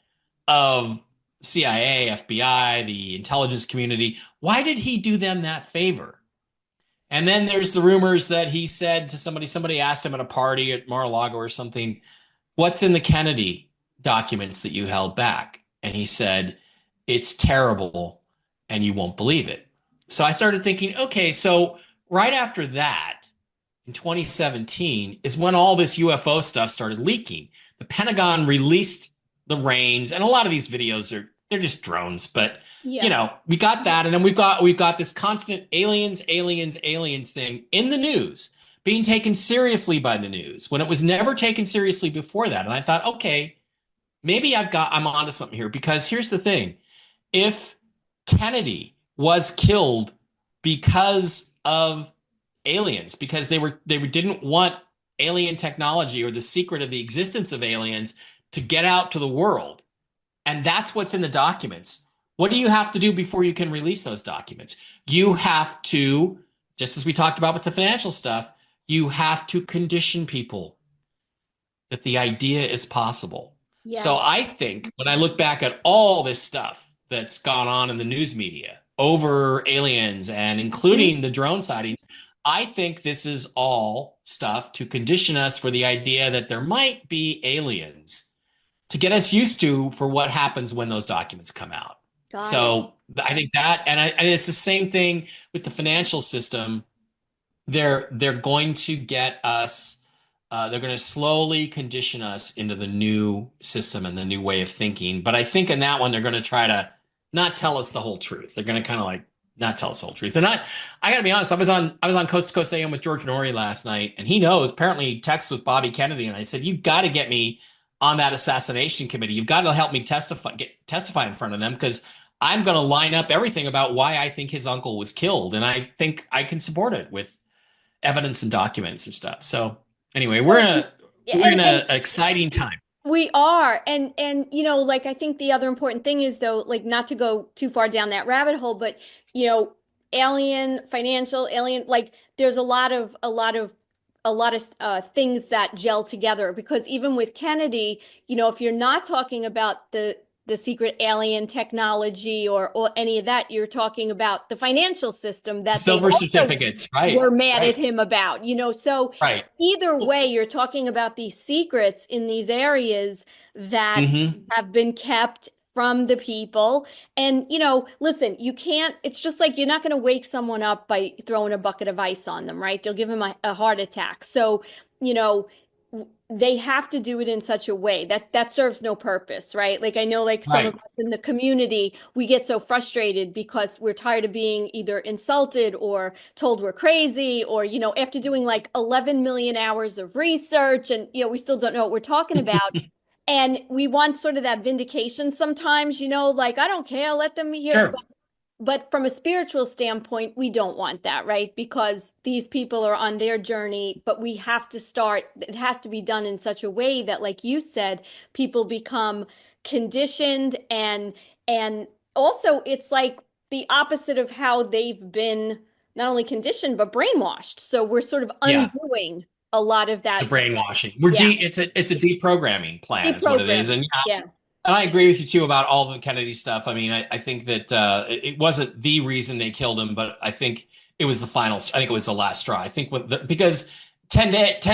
of CIA, FBI, the intelligence community. Why did he do them that favor? And then there's the rumors that he said to somebody asked him at a party at Mar-a-Lago or something, what's in the Kennedy documents that you held back? And he said, it's terrible and you won't believe it. So I started thinking, okay, so right after that, in 2017, is when all this UFO stuff started leaking. The Pentagon released the reins, and a lot of these videos they're just drones, but we got that, and then we've got this constant aliens thing in the news being taken seriously by the news when it was never taken seriously before that. And I thought, okay, maybe I'm onto something here, because here's the thing. If Kennedy was killed because of aliens, because they didn't want alien technology or the secret of the existence of aliens to get out to the world, and that's what's in the documents, what do you have to do before you can release those documents? You have to, just as we talked about with the financial stuff, you have to condition people that the idea is possible. Yeah. So I think when I look back at all this stuff that's gone on in the news media over aliens and including the drone sightings, I think this is all stuff to condition us for the idea that there might be aliens, to get us used to for what happens when those documents come out. So I think that, and it's the same thing with the financial system. They're going to get us, they're going to slowly condition us into the new system and the new way of thinking. But I think in that one, they're going to try to not tell us the whole truth. They're going to kind of like not tell us the whole truth. They're not, I got to be honest, I was on Coast to Coast AM with George Norrie last night, and he knows, apparently he texts with Bobby Kennedy, and I said, you've got to get me on that assassination committee. You've got to help me testify in front of them, because I'm going to line up everything about why I think his uncle was killed. And I think I can support it with evidence and documents and stuff. So anyway, we're in an exciting time. We are. And like, I think the other important thing is, though, like, not to go too far down that rabbit hole, but, financial alien, like, there's a lot of things that gel together, because even with Kennedy, if you're not talking about the secret alien technology or any of that, you're talking about the financial system that silver certificates, right? Were mad at him about, so either way, you're talking about these secrets in these areas that have been kept from the people. And, listen, you can't, it's just like, you're not going to wake someone up by throwing a bucket of ice on them, right? They'll give them a heart attack. So, they have to do it in such a way that serves no purpose, right? Like, I know, like, some of us in the community, we get so frustrated because we're tired of being either insulted or told we're crazy, or, after doing like 11 million hours of research, and, we still don't know what we're talking about. And we want sort of that vindication sometimes, like, I don't care, I'll let them hear. Sure. But from a spiritual standpoint, we don't want that, right? Because these people are on their journey, but we have to start, it has to be done in such a way that, like you said, people become conditioned, and also it's like the opposite of how they've been not only conditioned, but brainwashed. So we're sort of undoing a lot of that. The brainwashing. It's a deprogramming plan is what it is. And and I agree with you too about all the Kennedy stuff. I mean, I think that it wasn't the reason they killed him, but I think it was I think it was the last straw. I think because 10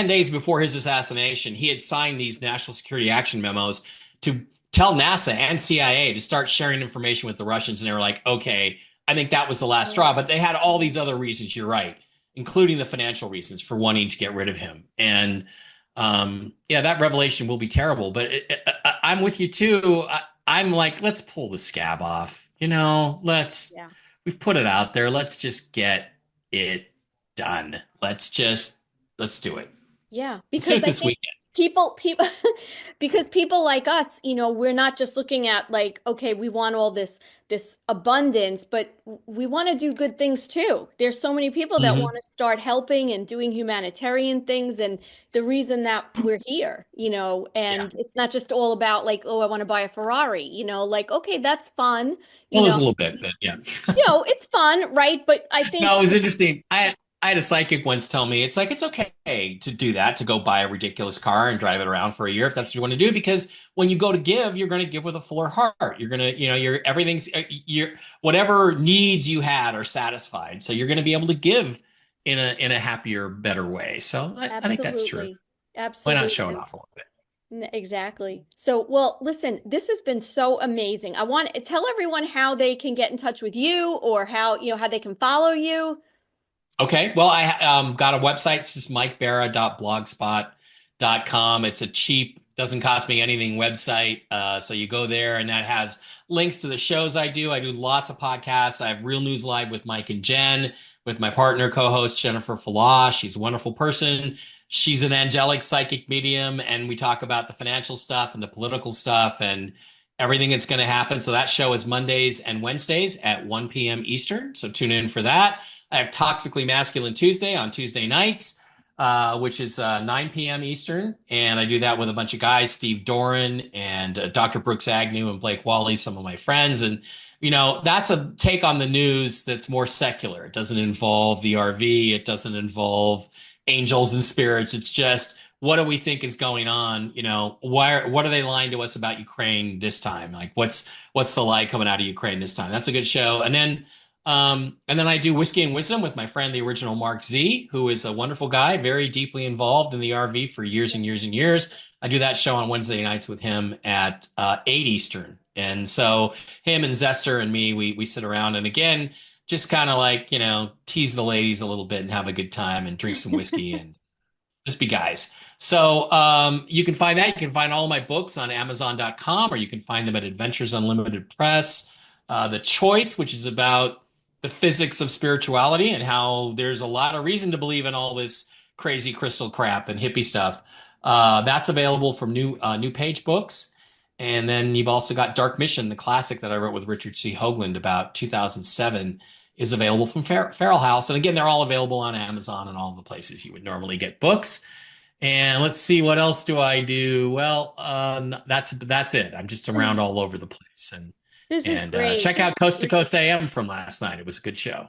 days before his assassination, he had signed these national security action memos to tell NASA and CIA to start sharing information with the Russians. And they were like, okay, I think that was the last straw. But they had all these other reasons, you're right, including the financial reasons for wanting to get rid of him. And that revelation will be terrible, but I'm with you too. I'm like, let's pull the scab off, we've put it out there. Let's just get it done. Let's do it. Yeah. Because this weekend. people because people like us, we're not just looking at like, okay, we want all this abundance, but we want to do good things too. There's so many people that Hmm. want to start helping and doing humanitarian things, and the reason that we're here, Yeah. and it's not just all about like, oh, I want to buy a Ferrari, like, okay, that's fun, you Well, there's know, a little bit, but yeah. it's fun, right? But I think No, it was interesting. I had a psychic once tell me it's like it's okay to do that, to go buy a ridiculous car and drive it around for a year if that's what you want to do, because when you go to give, you're going to give with a fuller heart. You're going to, your everything's your whatever needs you had are satisfied. So you're going to be able to give in a happier, better way. So I think that's true. absolutely, Why not show it absolutely. off a little bit? Exactly. So, well, listen, this has been so amazing. I want to tell everyone how they can get in touch with you, or how they can follow you. Okay. Well, I got a website. It's just mikebara.blogspot.com. It's a cheap, doesn't cost me anything website. So you go there and that has links to the shows I do. I do lots of podcasts. I have Real News Live with Mike and Jen, with my partner, co-host Jennifer Falah. She's a wonderful person. She's an angelic psychic medium, and we talk about the financial stuff and the political stuff and everything that's going to happen. So that show is Mondays and Wednesdays at 1 p.m. Eastern. So tune in for that. I have Toxically Masculine Tuesday on Tuesday nights, which is 9 p.m. Eastern. And I do that with a bunch of guys, Steve Doran and Dr. Brooks Agnew and Blake Wally, some of my friends. And, that's a take on the news that's more secular. It doesn't involve the RV. It doesn't involve angels and spirits. It's just, what do we think is going on? What are they lying to us about Ukraine this time? Like, what's the lie coming out of Ukraine this time? That's a good show. And then I do Whiskey and Wisdom with my friend, the original Mark Z, who is a wonderful guy, very deeply involved in the RV for years and years and years. I do that show on Wednesday nights with him at 8 Eastern. And so him and Zester and me, we sit around and again, just kind of like, tease the ladies a little bit and have a good time and drink some whiskey and just be guys. So you can find that. You can find all of my books on Amazon.com, or you can find them at Adventures Unlimited Press. The Choice, which is about the physics of spirituality and how there's a lot of reason to believe in all this crazy crystal crap and hippie stuff. That's available from New Page Books. And then you've also got Dark Mission, the classic that I wrote with Richard C. Hoagland about 2007, is available from Feral House. And again, they're all available on Amazon and all the places you would normally get books. And let's see, what else do I do? Well, that's it. I'm just around all over the place. This is And great. check out Coast to Coast AM from last night. It was a good show.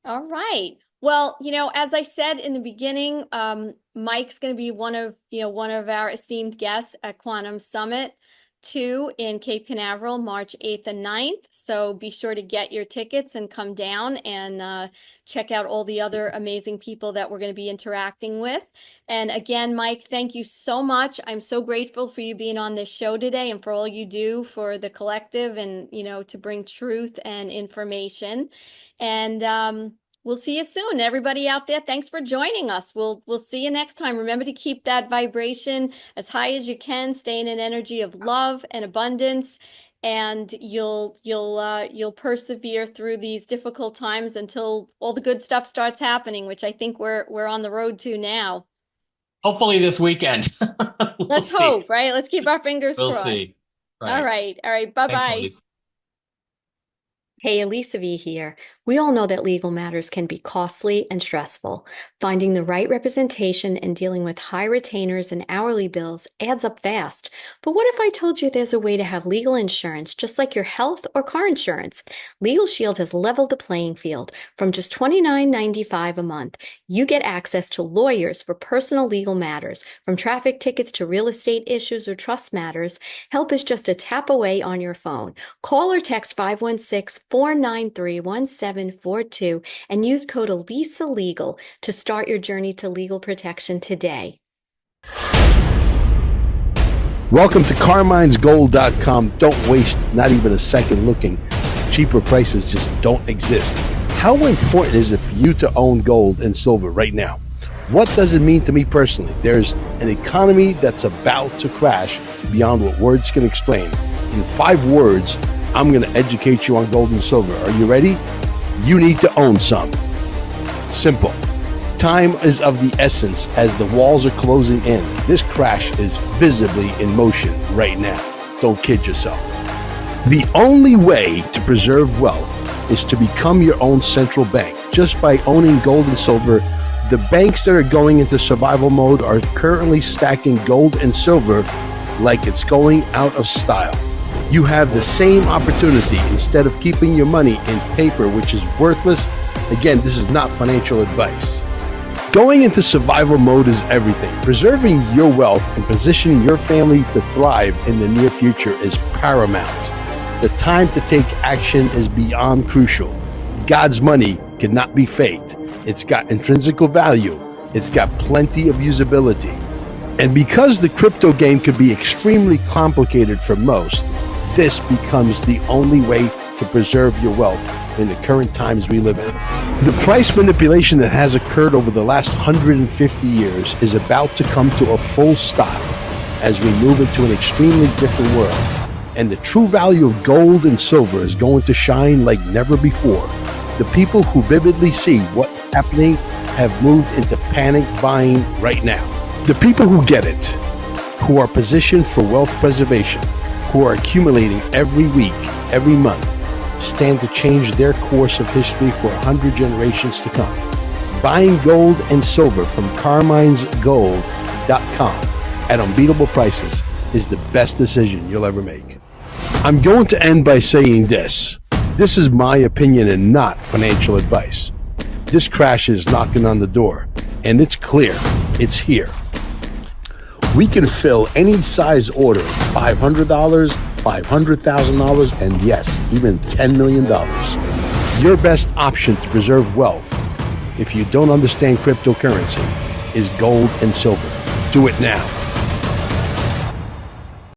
All right. Well, as I said in the beginning, Mike's going to be one of our esteemed guests at Quantum Summit 2 in Cape Canaveral, March 8th and 9th. So be sure to get your tickets and come down and check out all the other amazing people that we're going to be interacting with. And again, Mike, thank you so much. I'm so grateful for you being on this show today and for all you do for the collective and, to bring truth and information. And we'll see you soon. Everybody out there, thanks for joining us. We'll see you next time. Remember to keep that vibration as high as you can, stay in an energy of love and abundance, and you'll persevere through these difficult times until all the good stuff starts happening, which I think we're on the road to now. Hopefully this weekend. Let's hope, right? Let's keep our fingers crossed. We'll see. Right. All right. Thanks, Bye-bye. Elise. Hey, Elisa V here. We all know that legal matters can be costly and stressful. Finding the right representation and dealing with high retainers and hourly bills adds up fast. But what if I told you there's a way to have legal insurance just like your health or car insurance? Legal Shield has leveled the playing field. From just $29.95 a month, you get access to lawyers for personal legal matters. From traffic tickets to real estate issues or trust matters, help is just a tap away on your phone. Call or text 516-493-1742 and use code Elisa Legal to start your journey to legal protection today. Welcome to CarminesGold.com. Don't waste not even a second looking. Cheaper prices just don't exist. How important is it for you to own gold and silver right now? What does it mean to me personally? There's an economy that's about to crash beyond what words can explain. In 5 words, I'm going to educate you on gold and silver. Are you ready? You need to own some. Simple. Time is of the essence as the walls are closing in. This crash is visibly in motion right now. Don't kid yourself. The only way to preserve wealth is to become your own central bank. Just by owning gold and silver, the banks that are going into survival mode are currently stacking gold and silver like it's going out of style. You have the same opportunity instead of keeping your money in paper, which is worthless. Again, this is not financial advice. Going into survival mode is everything. Preserving your wealth and positioning your family to thrive in the near future is paramount. The time to take action is beyond crucial. God's money cannot be faked. It's got intrinsic value. It's got plenty of usability. And because the crypto game could be extremely complicated for most, this becomes the only way to preserve your wealth in the current times we live in. The price manipulation that has occurred over the last 150 years is about to come to a full stop as we move into an extremely different world. And the true value of gold and silver is going to shine like never before. The people who vividly see what's happening have moved into panic buying right now. The people who get it, who are positioned for wealth preservation, who are accumulating every week, every month, stand to change their course of history for 100 generations to come. Buying gold and silver from carminesgold.com at unbeatable prices is the best decision you'll ever make. I'm going to end by saying this. This is my opinion and not financial advice. This crash is knocking on the door, and it's clear. It's here. We can fill any size order, $500, $500,000, and yes, even $10 million. Your best option to preserve wealth, if you don't understand cryptocurrency, is gold and silver. Do it now.